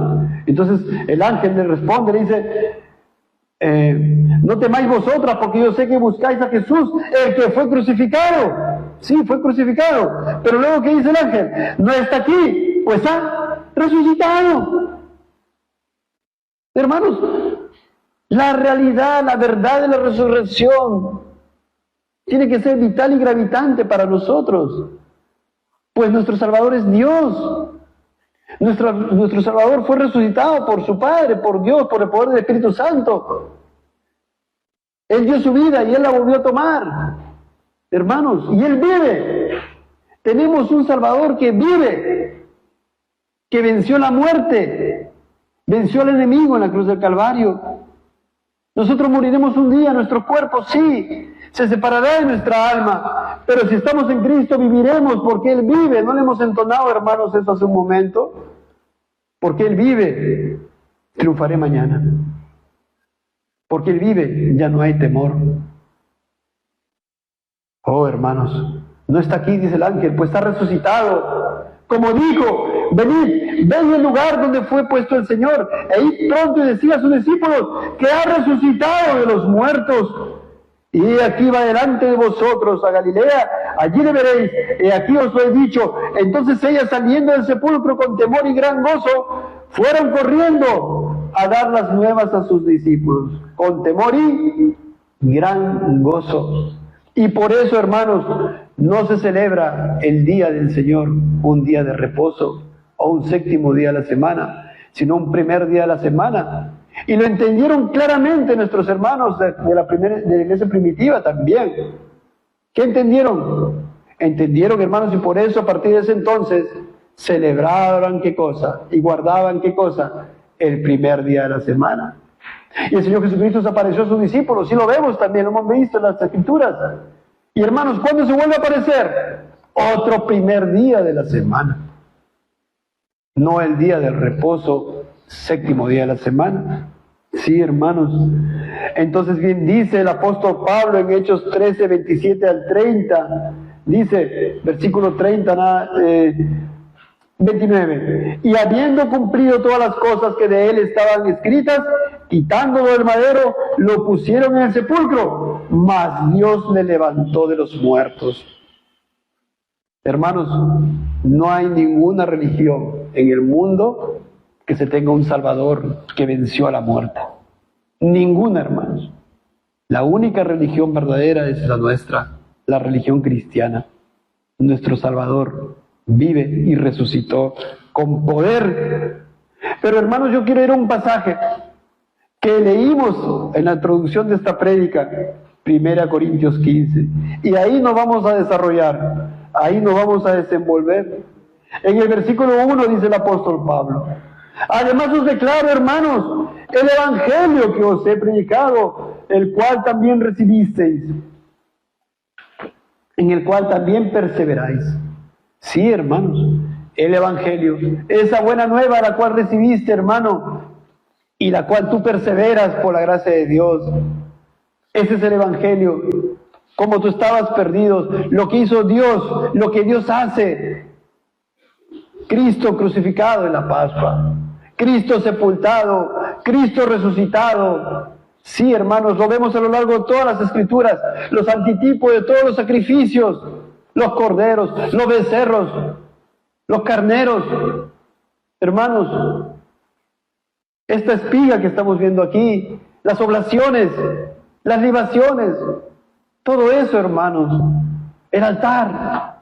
entonces el ángel le responde, le dice, no temáis vosotras, porque yo sé que buscáis a Jesús, el que fue crucificado. Sí, fue crucificado. Pero luego, ¿qué dice el ángel? No está aquí, pues ha resucitado. Hermanos, la realidad, la verdad de la resurrección tiene que ser vital y gravitante para nosotros, pues nuestro Salvador es Dios. Nuestro Salvador fue resucitado por su Padre, por Dios, por el poder del Espíritu Santo. Él dio su vida y Él la volvió a tomar, hermanos, y Él vive. Tenemos un Salvador que vive, que venció la muerte, venció al enemigo en la cruz del Calvario. Nosotros moriremos un día, nuestro cuerpo sí, se separará de nuestra alma, pero si estamos en Cristo viviremos porque Él vive. ¿No le hemos entonado, hermanos, eso hace un momento? Porque Él vive, triunfaré mañana. Porque Él vive, ya no hay temor. Oh, hermanos, no está aquí, dice el ángel, pues está resucitado. Como dijo, venid, ven el lugar donde fue puesto el Señor. E id pronto y decía a sus discípulos que ha resucitado de los muertos. Y aquí va delante de vosotros a Galilea, allí le veréis, y aquí os lo he dicho. Entonces ellas, saliendo del sepulcro con temor y gran gozo, fueron corriendo a dar las nuevas a sus discípulos, con temor y gran gozo. Y por eso, hermanos, no se celebra el día del Señor, un día de reposo o un séptimo día de la semana, sino un primer día de la semana. Y lo entendieron claramente nuestros hermanos de la iglesia primitiva también. ¿Qué entendieron? Entendieron, hermanos, y por eso a partir de ese entonces celebraban ¿qué cosa? Y guardaban ¿qué cosa? El primer día de la semana. Y el Señor Jesucristo se apareció a sus discípulos, y lo vemos también, lo hemos visto en las Escrituras. Y hermanos, ¿cuándo se vuelve a aparecer? Otro primer día de la semana. No el día del reposo, séptimo día de la semana. Sí, hermanos. Entonces bien dice el apóstol Pablo en Hechos 13, 27 al 30. Dice, versículo 30, 29. Y habiendo cumplido todas las cosas que de él estaban escritas, quitándolo del madero, lo pusieron en el sepulcro, mas Dios le levantó de los muertos. Hermanos, no hay ninguna religión en el mundo que se tenga un Salvador que venció a la muerte. Ninguna, hermanos. La única religión verdadera es la nuestra, la religión cristiana. Nuestro Salvador vive y resucitó con poder. Pero, hermanos, yo quiero ir a un pasaje que leímos en la introducción de esta prédica, 1 Corintios 15, y ahí nos vamos a desarrollar, ahí nos vamos a desenvolver. En el versículo 1 dice el apóstol Pablo: además os declaro, hermanos, el evangelio que os he predicado, el cual también recibisteis, en el cual también perseveráis. Sí, hermanos, el evangelio, esa buena nueva la cual recibiste, hermano, y la cual tú perseveras por la gracia de Dios. Ese es el evangelio. Como tú estabas perdido, lo que hizo Dios, lo que Dios hace. Cristo crucificado en la Pascua, Cristo sepultado, Cristo resucitado. Sí, hermanos, lo vemos a lo largo de todas las Escrituras, los antitipos de todos los sacrificios, los corderos, los becerros, los carneros. Hermanos, esta espiga que estamos viendo aquí, las oblaciones, las libaciones, todo eso, hermanos, el altar,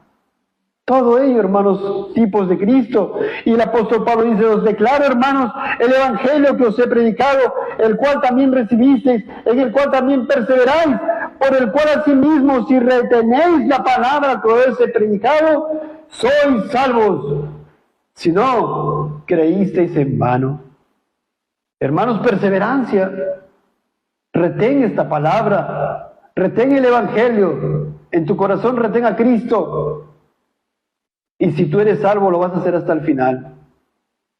todo ello, hermanos, tipos de Cristo. Y el apóstol Pablo dice: os declaro, hermanos, el evangelio que os he predicado, el cual también recibisteis, en el cual también perseveráis, por el cual asimismo, si retenéis la palabra que os he predicado, sois salvos, si no creísteis en vano. Hermanos, perseverancia. Retén esta palabra, retén el Evangelio, en tu corazón retén a Cristo. Y si tú eres salvo, lo vas a hacer hasta el final.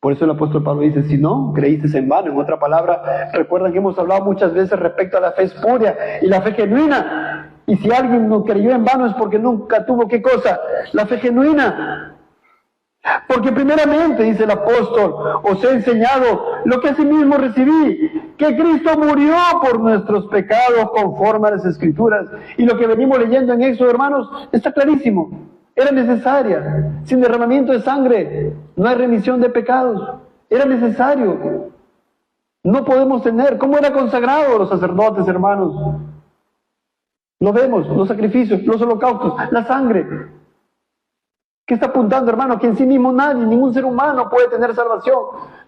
Por eso el apóstol Pablo dice, si no, creíste en vano. En otra palabra, recuerdan que hemos hablado muchas veces respecto a la fe espuria y la fe genuina. Y si alguien no creyó en vano es porque nunca tuvo, ¿qué cosa? La fe genuina. Porque primeramente, dice el apóstol, os he enseñado lo que asimismo recibí, que Cristo murió por nuestros pecados conforme a las Escrituras. Y lo que venimos leyendo en Éxodo, hermanos, está clarísimo. Era necesaria. Sin derramamiento de sangre no hay remisión de pecados. Era necesario. No podemos tener. ¿Cómo era consagrado los sacerdotes, hermanos? Lo vemos, los sacrificios, los holocaustos, la sangre. ¿Qué está apuntando, hermano? Que en sí mismo nadie, ningún ser humano puede tener salvación.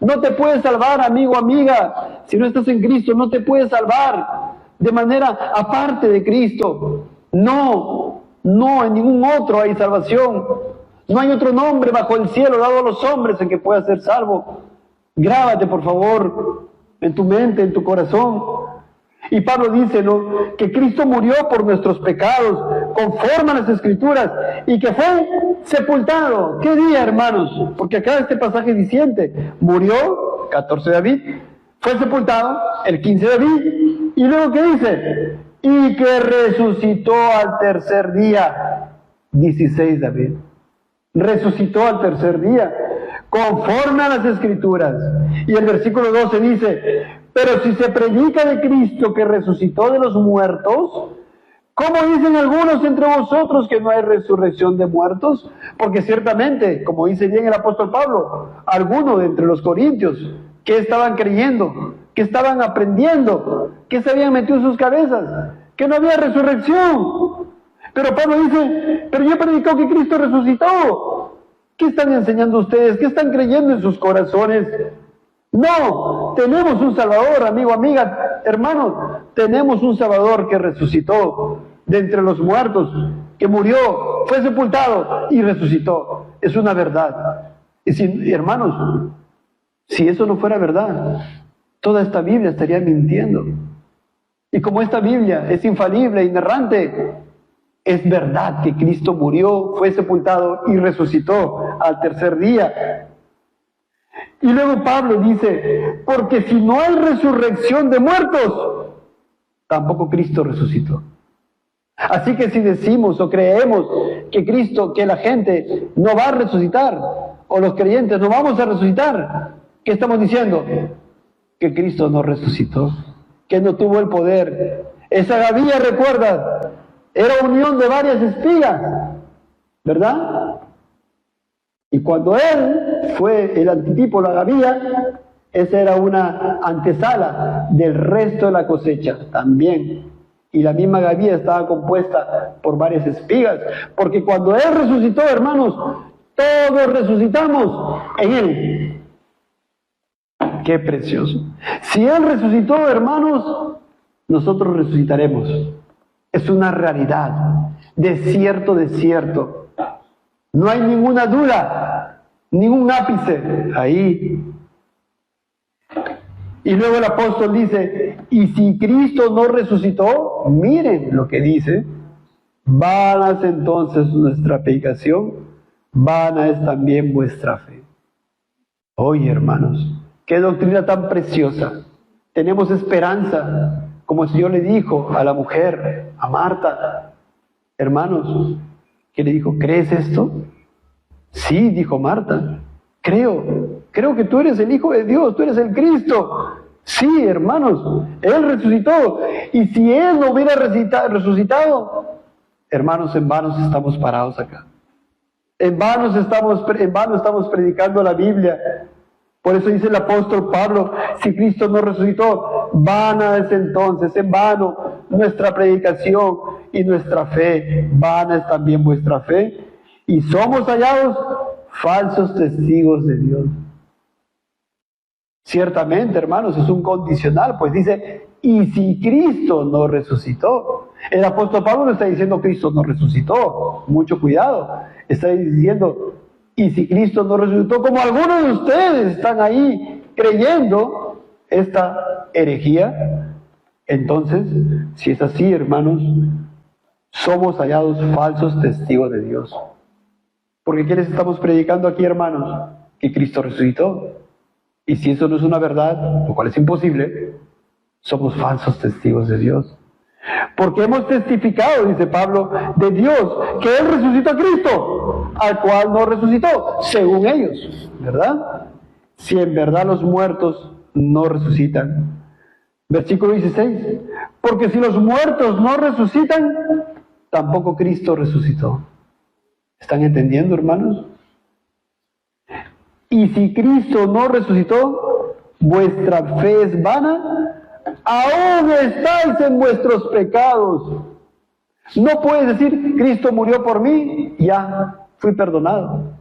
No te puedes salvar, amigo, amiga. Si no estás en Cristo, no te puedes salvar de manera aparte de Cristo. No, en ningún otro hay salvación. No hay otro nombre bajo el cielo dado a los hombres en que puedas ser salvo. Grábate, por favor, en tu mente, en tu corazón. Y Pablo dice, ¿no?, que Cristo murió por nuestros pecados, conforme a las Escrituras, y que fue sepultado. ¿Qué día, hermanos? Porque acá este pasaje diciente, murió, 14 de Aviv, fue sepultado, el 15 de Aviv, y luego ¿qué dice? Y que resucitó al tercer día, 16 de Aviv. Resucitó al tercer día, conforme a las Escrituras. Y el versículo 12 dice, pero si se predica de Cristo que resucitó de los muertos, ¿cómo dicen algunos entre vosotros que no hay resurrección de muertos? Porque ciertamente, como dice bien el apóstol Pablo, algunos de entre los corintios, que estaban creyendo, que estaban aprendiendo, que se habían metido en sus cabezas, que no había resurrección. Pero Pablo dice, pero yo he predicado que Cristo resucitó. ¿Qué están enseñando ustedes? ¿Qué están creyendo en sus corazones? No, tenemos un Salvador, amigo, amiga, hermano, tenemos un Salvador que resucitó de entre los muertos, que murió, fue sepultado y resucitó. Es una verdad. Y hermanos, si eso no fuera verdad, toda esta Biblia estaría mintiendo. Y como esta Biblia es infalible, inerrante, es verdad que Cristo murió, fue sepultado y resucitó al tercer día. Y luego Pablo dice, porque si no hay resurrección de muertos, tampoco Cristo resucitó. Así que si decimos o creemos que Cristo, que la gente no va a resucitar, o los creyentes no vamos a resucitar, ¿qué estamos diciendo? Que Cristo no resucitó, que no tuvo el poder. Esa gavilla, recuerda, era unión de varias espigas, ¿verdad? Y cuando él fue el antitipo, la gavilla, esa era una antesala del resto de la cosecha también. Y la misma gavilla estaba compuesta por varias espigas, porque cuando él resucitó, hermanos, todos resucitamos en él. ¡Qué precioso! Si él resucitó, hermanos, nosotros resucitaremos. Es una realidad, de cierto. No hay ninguna duda, ningún ápice ahí. Y luego el apóstol dice, y si Cristo no resucitó, miren lo que dice, vana es entonces nuestra predicación, vana es también vuestra fe. Oye, hermanos, qué doctrina tan preciosa. Tenemos esperanza, como el Señor le dijo a la mujer, a Marta. Hermanos, ¿qué le dijo? ¿Crees esto? Sí, dijo Marta, creo que tú eres el Hijo de Dios, tú eres el Cristo. Sí, hermanos, Él resucitó. Y si Él no hubiera resucitado, hermanos, en vano estamos parados acá. En vano estamos predicando la Biblia. Por eso dice el apóstol Pablo, si Cristo no resucitó, vana es entonces, en vano nuestra predicación y nuestra fe, vana es también vuestra fe, y somos hallados falsos testigos de Dios. Ciertamente, hermanos, es un condicional, pues dice, y si Cristo no resucitó. El apóstol Pablo no está diciendo Cristo no resucitó, mucho cuidado. Está diciendo, y si Cristo no resucitó, como algunos de ustedes están ahí creyendo esta herejía, entonces, si es así, hermanos, somos hallados falsos testigos de Dios. Porque ¿qué les estamos predicando aquí, hermanos? Que Cristo resucitó. Y si eso no es una verdad, lo cual es imposible, somos falsos testigos de Dios. Porque hemos testificado, dice Pablo, de Dios, que Él resucitó a Cristo, al cual no resucitó, según ellos, ¿verdad? Si en verdad los muertos no resucitan. Versículo 16. Porque si los muertos no resucitan, tampoco Cristo resucitó. ¿Están entendiendo, hermanos? Y si Cristo no resucitó, vuestra fe es vana, aún estáis en vuestros pecados. No puedes decir, Cristo murió por mí, ya fui perdonado.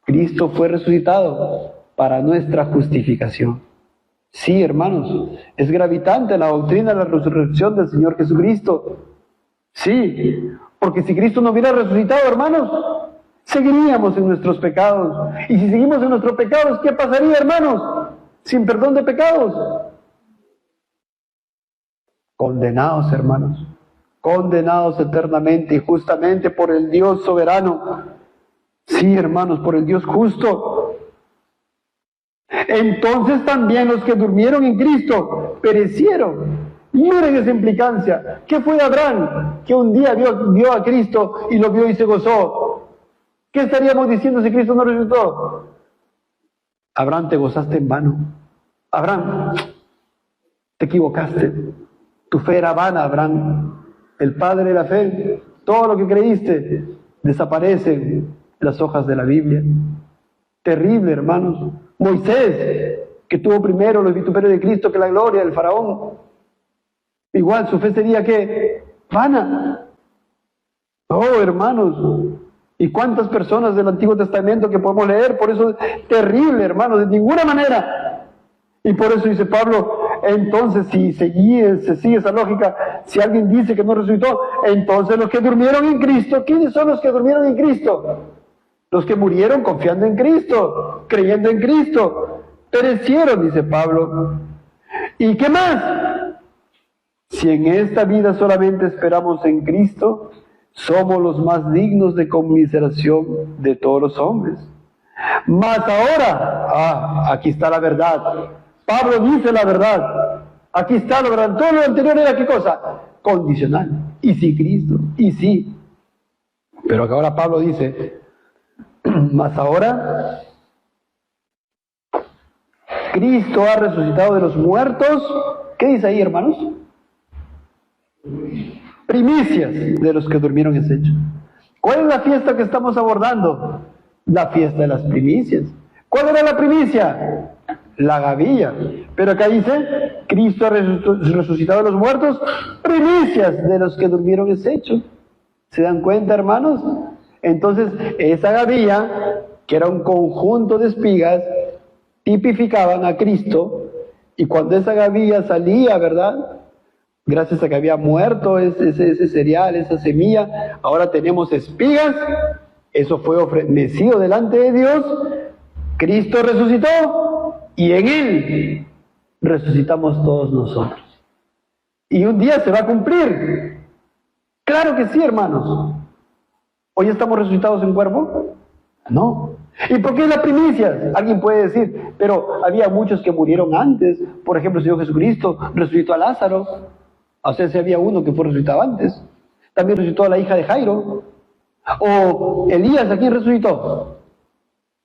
Cristo fue resucitado para nuestra justificación. Sí, hermanos, es gravitante la doctrina de la resurrección del Señor Jesucristo. Sí, porque si Cristo no hubiera resucitado, hermanos, seguiríamos en nuestros pecados. Y si seguimos en nuestros pecados, ¿qué pasaría, hermanos? Sin perdón de pecados. Condenados, hermanos. Condenados eternamente y justamente por el Dios soberano. Sí, hermanos, por el Dios justo. Entonces también los que durmieron en Cristo perecieron. Miren esa implicancia. ¿Qué fue Abraham? Que un día vio a Cristo y lo vio y se gozó. ¿Qué estaríamos diciendo si Cristo no resucitó? Abraham, te gozaste en vano. Abraham, te equivocaste. Tu fe era vana, Abraham. El padre de la fe, todo lo que creíste, desaparece en las hojas de la Biblia. Terrible, hermanos. Moisés, que tuvo primero los vituperios de Cristo que la gloria del faraón. Igual su fe sería que vana. Oh, hermanos. ¿Y cuántas personas del Antiguo Testamento que podemos leer? Por eso es terrible, hermanos, de ninguna manera. Y por eso dice Pablo, entonces si se sigue esa lógica, si alguien dice que no resucitó, entonces los que durmieron en Cristo, ¿quiénes son los que durmieron en Cristo? Los que murieron confiando en Cristo, creyendo en Cristo, perecieron, dice Pablo. ¿Y qué más? Si en esta vida solamente esperamos en Cristo, somos los más dignos de conmiseración de todos los hombres. Mas ahora, aquí está la verdad. Pablo dice la verdad. Aquí está la verdad. Todo lo anterior era ¿qué cosa? Condicional. Y sí, Cristo. Y sí. Pero que ahora Pablo dice, mas ahora, Cristo ha resucitado de los muertos. ¿Qué dice ahí, hermanos? Primicias de los que durmieron en hecho. ¿Cuál es la fiesta que estamos abordando? La fiesta de las primicias. ¿Cuál era la primicia? La gavilla. Pero acá dice, Cristo ha resucitado de los muertos, primicias de los que durmieron en hecho. ¿Se dan cuenta, hermanos? Entonces, esa gavilla, que era un conjunto de espigas, tipificaban a Cristo, y cuando esa gavilla salía, ¿verdad?, gracias a que había muerto ese cereal, esa semilla, ahora tenemos espigas. Eso fue ofrecido delante de Dios. Cristo resucitó y en Él resucitamos todos nosotros. Y un día se va a cumplir. Claro que sí, hermanos. ¿Hoy estamos resucitados en cuerpo? No. ¿Y por qué la primicia? Alguien puede decir, pero había muchos que murieron antes. Por ejemplo, el Señor Jesucristo resucitó a Lázaro. O sea, si había uno que fue resucitado antes. También resucitó a la hija de Jairo. O Elías, ¿a quién resucitó?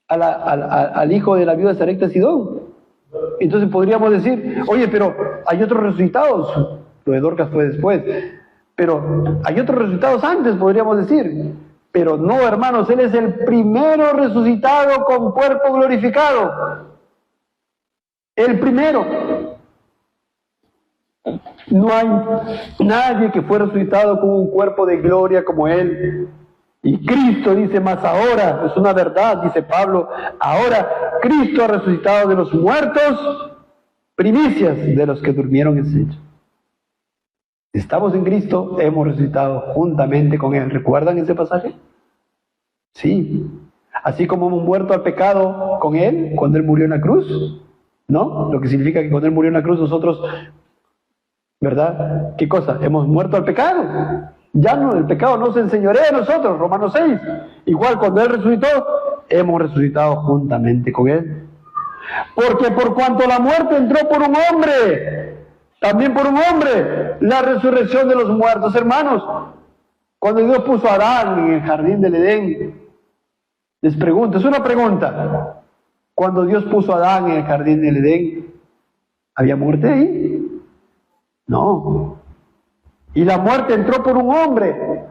Al hijo de la viuda de Sarepta de Sidón. Entonces podríamos decir, oye, pero hay otros resucitados. Lo de Dorcas fue después. Pero hay otros resucitados antes, podríamos decir. Pero no, hermanos, Él es el primero resucitado con cuerpo glorificado. El primero. No hay nadie que fue resucitado con un cuerpo de gloria como Él. Y Cristo dice, más ahora, es una verdad, dice Pablo, ahora Cristo ha resucitado de los muertos, primicias de los que durmieron en hecho. Si estamos en Cristo, hemos resucitado juntamente con Él. ¿Recuerdan ese pasaje? Sí. Así como hemos muerto al pecado con Él cuando Él murió en la cruz, ¿no? Lo que significa que cuando Él murió en la cruz nosotros, ¿verdad? ¿Qué cosa? Hemos muerto al pecado. Ya no, el pecado no se enseñorea de nosotros, Romanos 6. Igual cuando Él resucitó, hemos resucitado juntamente con Él. Porque por cuanto la muerte entró por un hombre, también por un hombre, la resurrección de los muertos. Hermanos, cuando Dios puso a Adán en el jardín del Edén, les pregunto, es una pregunta. Cuando Dios puso a Adán en el jardín del Edén, ¿había muerte ahí? No. Y la muerte entró por un hombre.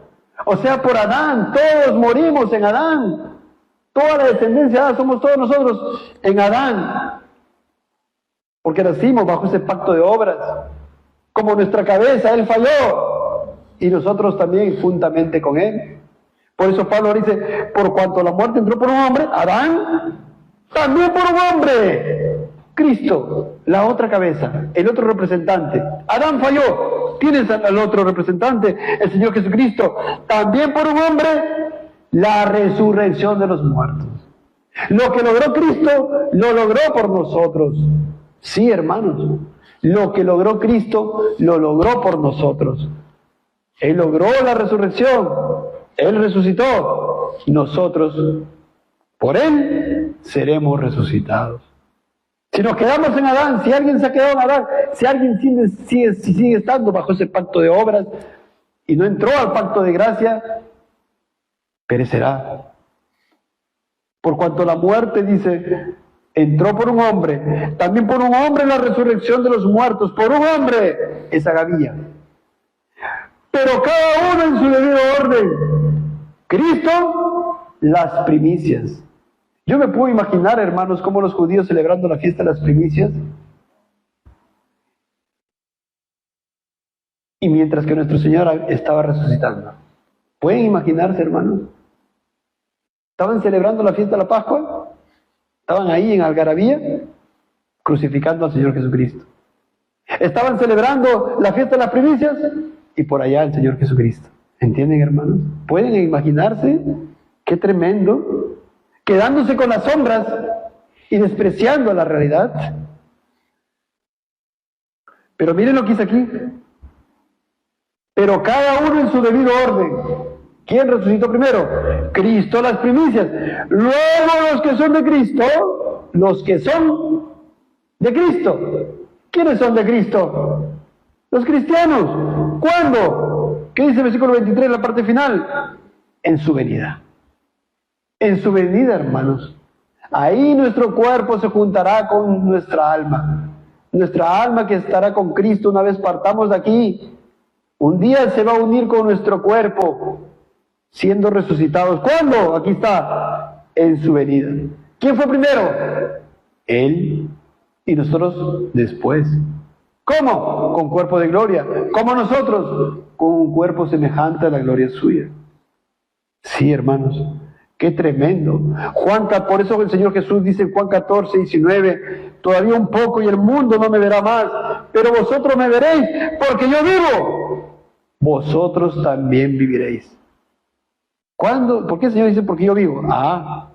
O sea, por Adán. Todos morimos en Adán. Toda la descendencia de Adán, somos todos nosotros en Adán. Porque nacimos bajo ese pacto de obras. Como nuestra cabeza, Él falló. Y nosotros también, juntamente con Él. Por eso Pablo dice, por cuanto la muerte entró por un hombre, Adán, también por un hombre. Cristo, la otra cabeza, el otro representante. Adán falló, tienes al otro representante, el Señor Jesucristo. También por un hombre, la resurrección de los muertos. Lo que logró Cristo, lo logró por nosotros. Sí, hermanos, lo que logró Cristo, lo logró por nosotros. Él logró la resurrección, Él resucitó. Nosotros, por Él, seremos resucitados. Si nos quedamos en Adán, si alguien se ha quedado en Adán, si alguien sigue estando bajo ese pacto de obras y no entró al pacto de gracia, perecerá. Por cuanto la muerte, dice, entró por un hombre, también por un hombre la resurrección de los muertos, por un hombre, esa gavilla. Pero cada uno en su debido orden. Cristo, las primicias. Yo me puedo imaginar, hermanos, cómo los judíos celebrando la fiesta de las primicias. Y mientras que nuestro Señor estaba resucitando. ¿Pueden imaginarse, hermanos? Estaban celebrando la fiesta de la Pascua. Estaban ahí en algarabía, crucificando al Señor Jesucristo. Estaban celebrando la fiesta de las primicias y por allá el Señor Jesucristo. ¿Entienden, hermanos? ¿Pueden imaginarse? Qué tremendo. Quedándose con las sombras y despreciando la realidad. Pero miren lo que dice aquí. Pero cada uno en su debido orden. ¿Quién resucitó primero? Cristo, las primicias. Luego los que son de Cristo, los que son de Cristo. ¿Quiénes son de Cristo? Los cristianos. ¿Cuándo? ¿Qué dice el versículo 23 en la parte final? En su venida. En su venida, hermanos. Ahí nuestro cuerpo se juntará con nuestra alma. Nuestra alma que estará con Cristo una vez partamos de aquí. Un día se va a unir con nuestro cuerpo, siendo resucitados. ¿Cuándo? Aquí está, en su venida. ¿Quién fue primero? Él. Y nosotros después. ¿Cómo? Con cuerpo de gloria. ¿Cómo nosotros? Con un cuerpo semejante a la gloria suya. Sí, hermanos. ¡Qué tremendo! Por eso el Señor Jesús dice en Juan 14, 19, todavía un poco y el mundo no me verá más, pero vosotros me veréis, porque yo vivo. Vosotros también viviréis. ¿Cuándo? ¿Por qué el Señor dice porque yo vivo?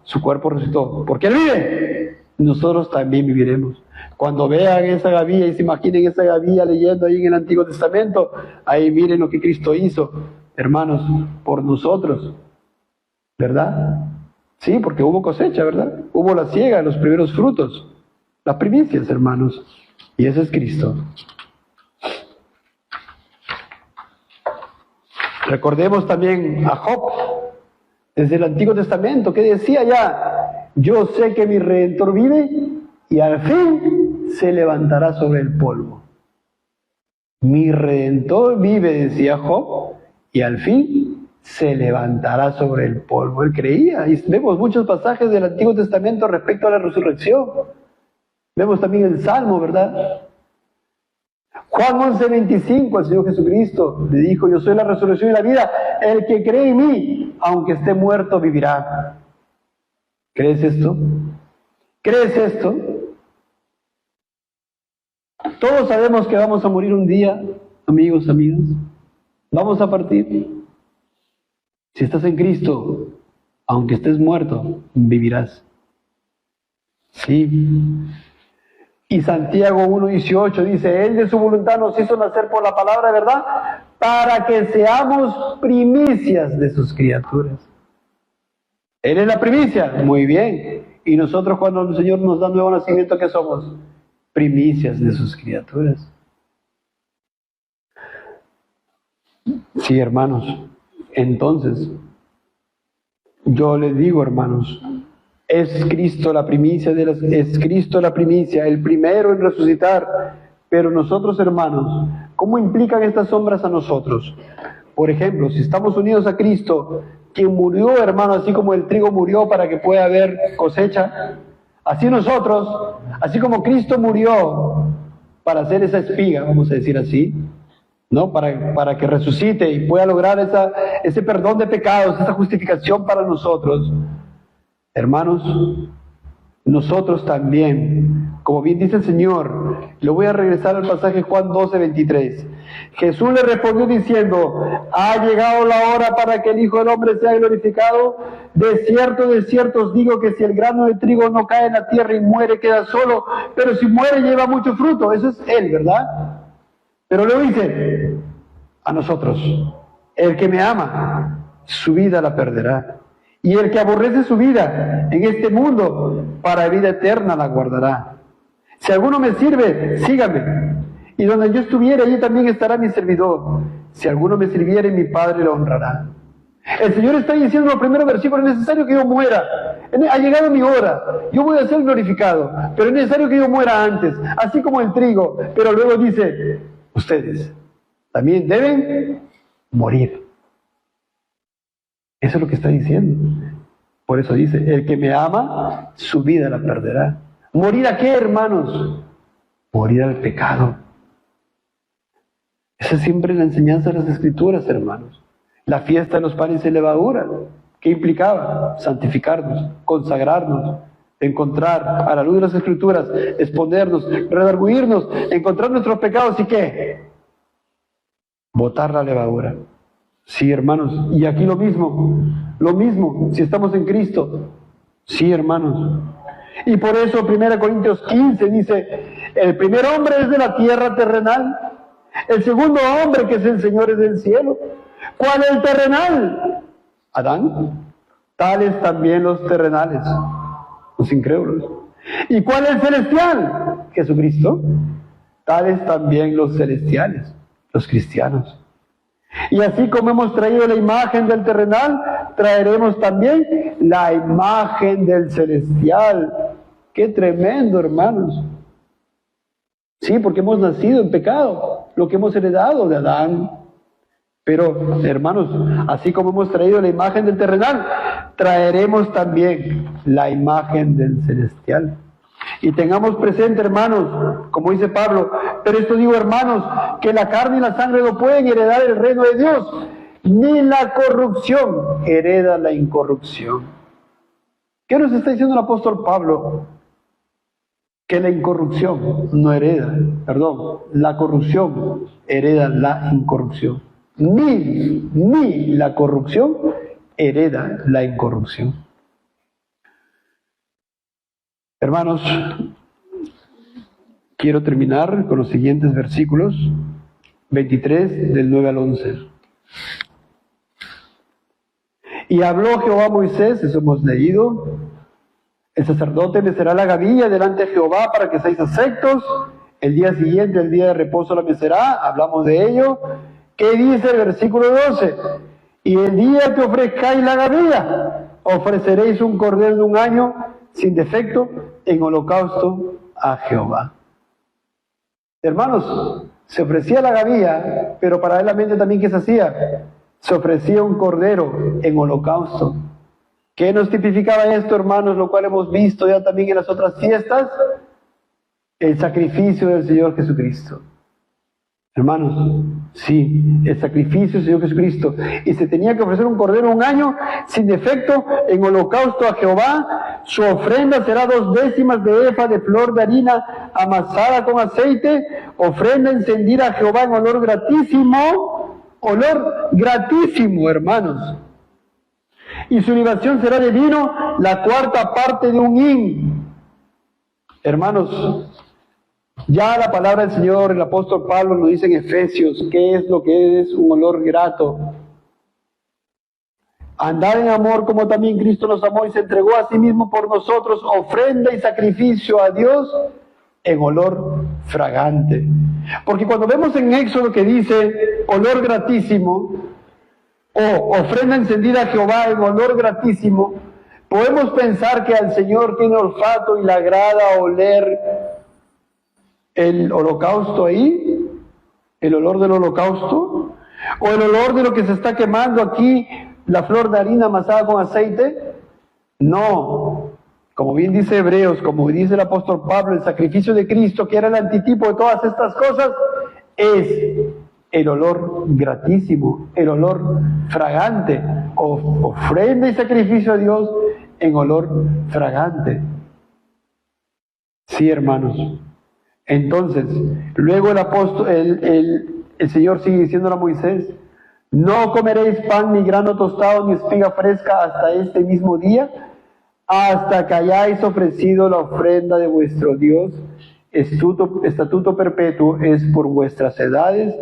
Su cuerpo resucitó. ¿Por qué Él vive? Nosotros también viviremos. Cuando vean esa gavilla y se imaginen esa gavilla leyendo ahí en el Antiguo Testamento, ahí miren lo que Cristo hizo, hermanos, por nosotros. ¿Verdad? Sí, porque hubo cosecha, ¿verdad? Hubo la siega, los primeros frutos, las primicias, hermanos. Y ese es Cristo. Recordemos también a Job, desde el Antiguo Testamento, que decía ya, yo sé que mi Redentor vive y al fin se levantará sobre el polvo. Mi Redentor vive, decía Job, y al fin se levantará sobre el polvo. Él creía, y vemos muchos pasajes del Antiguo Testamento respecto a la resurrección. Vemos también el Salmo, ¿verdad? Juan 11:25, el Señor Jesucristo le dijo, yo soy la resurrección y la vida, el que cree en mí, aunque esté muerto, vivirá. ¿Crees esto? ¿Crees esto? Todos sabemos que vamos a morir un día, amigos, amigas, vamos a partir. Si estás en Cristo, aunque estés muerto, vivirás. Sí. Y Santiago 1:18 dice, Él de su voluntad nos hizo nacer por la palabra de verdad, para que seamos primicias de sus criaturas. Él es la primicia, muy bien. Y nosotros cuando el Señor nos da nuevo nacimiento, ¿qué somos? Primicias de sus criaturas. Sí, hermanos. Entonces, yo les digo, hermanos, es Cristo la primicia, es Cristo la primicia, el primero en resucitar. Pero nosotros, hermanos, ¿cómo implican estas sombras a nosotros? Por ejemplo, si estamos unidos a Cristo, quien murió, hermano, así como el trigo murió para que pueda haber cosecha, así nosotros, así como Cristo murió para hacer esa espiga, vamos a decir así, ¿no? Para que resucite y pueda lograr ese perdón de pecados, esa justificación para nosotros. Hermanos, nosotros también, como bien dice el Señor, le voy a regresar al pasaje Juan 12:23. Jesús le respondió diciendo, ha llegado la hora para que el Hijo del Hombre sea glorificado. De cierto os digo que si el grano de trigo no cae en la tierra y muere, queda solo, pero si muere lleva mucho fruto. Eso es Él, ¿verdad? Pero luego dice a nosotros, el que me ama, su vida la perderá. Y el que aborrece su vida en este mundo, para vida eterna la guardará. Si alguno me sirve, sígame. Y donde yo estuviere, allí también estará mi servidor. Si alguno me sirviere, mi Padre lo honrará. El Señor está diciendo en el primer versículo, es necesario que yo muera. Ha llegado mi hora. Yo voy a ser glorificado. Pero es necesario que yo muera antes, así como el trigo. Pero luego dice, ustedes también deben morir. Eso es lo que está diciendo. Por eso dice, el que me ama, su vida la perderá. ¿Morir a qué, hermanos? Morir al pecado. Esa es siempre la enseñanza de las Escrituras, hermanos. La fiesta de los panes sin levadura, ¿qué implicaba? Santificarnos, consagrarnos, encontrar a la luz de las Escrituras, exponernos, redarguirnos, encontrar nuestros pecados y ¿qué? Botar la levadura. Sí, hermanos, y aquí lo mismo, si estamos en Cristo. Sí, hermanos. Y por eso 1 Corintios 15 dice, el primer hombre es de la tierra terrenal, el segundo hombre que es el Señor es del cielo. ¿Cuál es el terrenal? Adán. Tales también los terrenales, los incrédulos. ¿Y cuál es el celestial? Jesucristo. Tales también los celestiales, los cristianos. Y así como hemos traído la imagen del terrenal, traeremos también la imagen del celestial. ¡Qué tremendo, hermanos! Sí, porque hemos nacido en pecado, lo que hemos heredado de Adán. Pero, hermanos, así como hemos traído la imagen del terrenal, traeremos también la imagen del celestial. Y tengamos presente, hermanos, como dice Pablo, pero esto digo, hermanos, que la carne y la sangre no pueden heredar el reino de Dios, ni la corrupción hereda la incorrupción. ¿Qué nos está diciendo el apóstol Pablo? Que la incorrupción no hereda, la corrupción hereda la incorrupción. Ni la corrupción hereda la incorrupción. Hermanos, quiero terminar con los siguientes versículos, 23 del 9 al 11. Y habló Jehová a Moisés, eso hemos leído, el sacerdote mecerá la gavilla delante de Jehová para que seáis aceptos, el día siguiente, el día de reposo la mecerá, hablamos de ello. ¿Qué dice el versículo 12? Y el día que ofrezcáis la gavilla, ofreceréis un cordero de un año sin defecto en holocausto a Jehová. Hermanos, se ofrecía la gavilla, pero paralelamente también ¿qué se hacía? Se ofrecía un cordero en holocausto. ¿Qué nos tipificaba esto, hermanos? Lo cual hemos visto ya también en las otras fiestas. El sacrificio del Señor Jesucristo. Hermanos, sí, el sacrificio del Señor Jesucristo. Y se tenía que ofrecer un cordero un año sin defecto en holocausto a Jehová. Su ofrenda será 2/10 de efa de flor de harina amasada con aceite, ofrenda encendida a Jehová en olor gratísimo, hermanos. Y su libación será de vino, la 4ª parte de un hin. Hermanos, ya la palabra del Señor, el apóstol Pablo nos dice en Efesios qué es lo que es un olor grato. Andar en amor como también Cristo nos amó y se entregó a sí mismo por nosotros, ofrenda y sacrificio a Dios en olor fragante. Porque cuando vemos en Éxodo que dice olor gratísimo, o ofrenda encendida a Jehová en olor gratísimo, podemos pensar que al Señor tiene olfato y le agrada oler el holocausto ahí, el olor del holocausto, o el olor de lo que se está quemando aquí, la flor de harina amasada con aceite. No, como bien dice Hebreos, como dice el apóstol Pablo, el sacrificio de Cristo, que era el antitipo de todas estas cosas, es el olor gratísimo, el olor fragante, ofrenda y sacrificio a Dios en olor fragante. Sí, hermanos. Entonces, luego el Señor sigue diciéndole a Moisés: no comeréis pan ni grano tostado ni espiga fresca hasta este mismo día, hasta que hayáis ofrecido la ofrenda de vuestro Dios. Estatuto perpetuo es por vuestras edades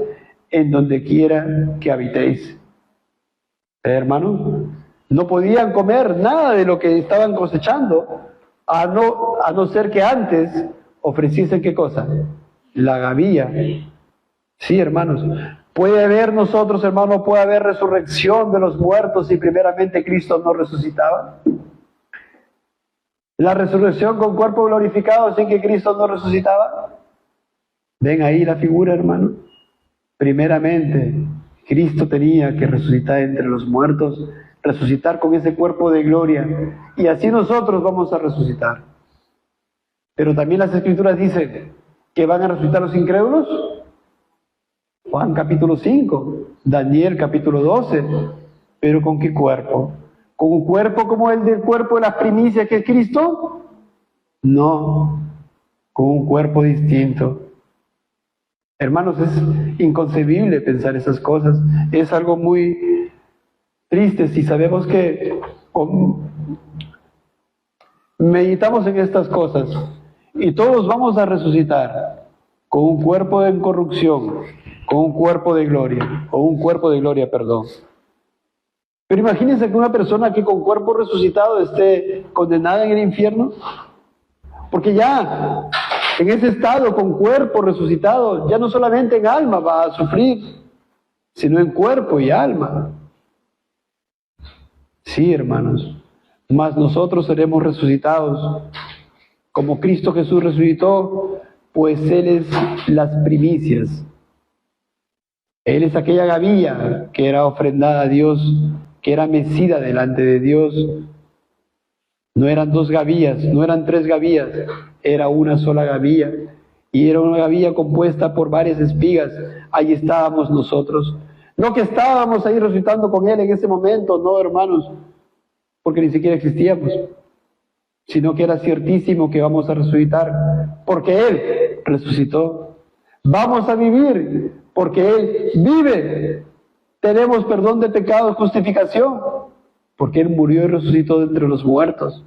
en donde quiera que habitéis. Hermanos, no podían comer nada de lo que estaban cosechando, a no ser que antes ofreciesen ¿qué cosa? La gavilla. Sí, hermanos. Puede haber nosotros, hermanos, puede haber resurrección de los muertos si primeramente Cristo no resucitaba. La resurrección con cuerpo glorificado sin que Cristo no resucitaba. Ven ahí la figura, hermano. Primeramente, Cristo tenía que resucitar entre los muertos, resucitar con ese cuerpo de gloria, y así nosotros vamos a resucitar. Pero también las Escrituras dicen que van a resucitar los incrédulos. Juan capítulo 5, Daniel capítulo 12, pero ¿con qué cuerpo? ¿Con un cuerpo como el del cuerpo de las primicias que es Cristo? No, con un cuerpo distinto. Hermanos, es inconcebible pensar esas cosas, es algo muy triste si sabemos que meditamos en estas cosas y todos vamos a resucitar con un cuerpo de incorrupción, con un cuerpo de gloria, o un cuerpo de gloria, perdón. Pero imagínense que una persona que con cuerpo resucitado esté condenada en el infierno, porque ya en ese estado con cuerpo resucitado, ya no solamente en alma va a sufrir, sino en cuerpo y alma. Sí, hermanos, mas nosotros seremos resucitados como Cristo Jesús resucitó, pues Él es las primicias. Él es aquella gavilla que era ofrendada a Dios, que era mecida delante de Dios. No eran 2 gavillas, no eran 3 gavillas, era una sola gavilla. Y era una gavilla compuesta por varias espigas. Ahí estábamos nosotros. No que estábamos ahí resucitando con Él en ese momento, no, hermanos, porque ni siquiera existíamos, sino que era ciertísimo que vamos a resucitar, porque Él resucitó. Vamos a vivir, porque Él vive. Tenemos perdón de pecados, justificación, porque Él murió y resucitó de entre los muertos.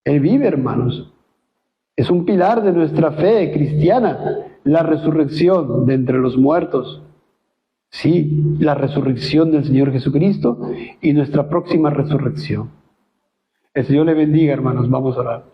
Él vive, hermanos. Es un pilar de nuestra fe cristiana, la resurrección de entre los muertos. Sí, la resurrección del Señor Jesucristo y nuestra próxima resurrección. El Señor le bendiga, hermanos. Vamos a orar.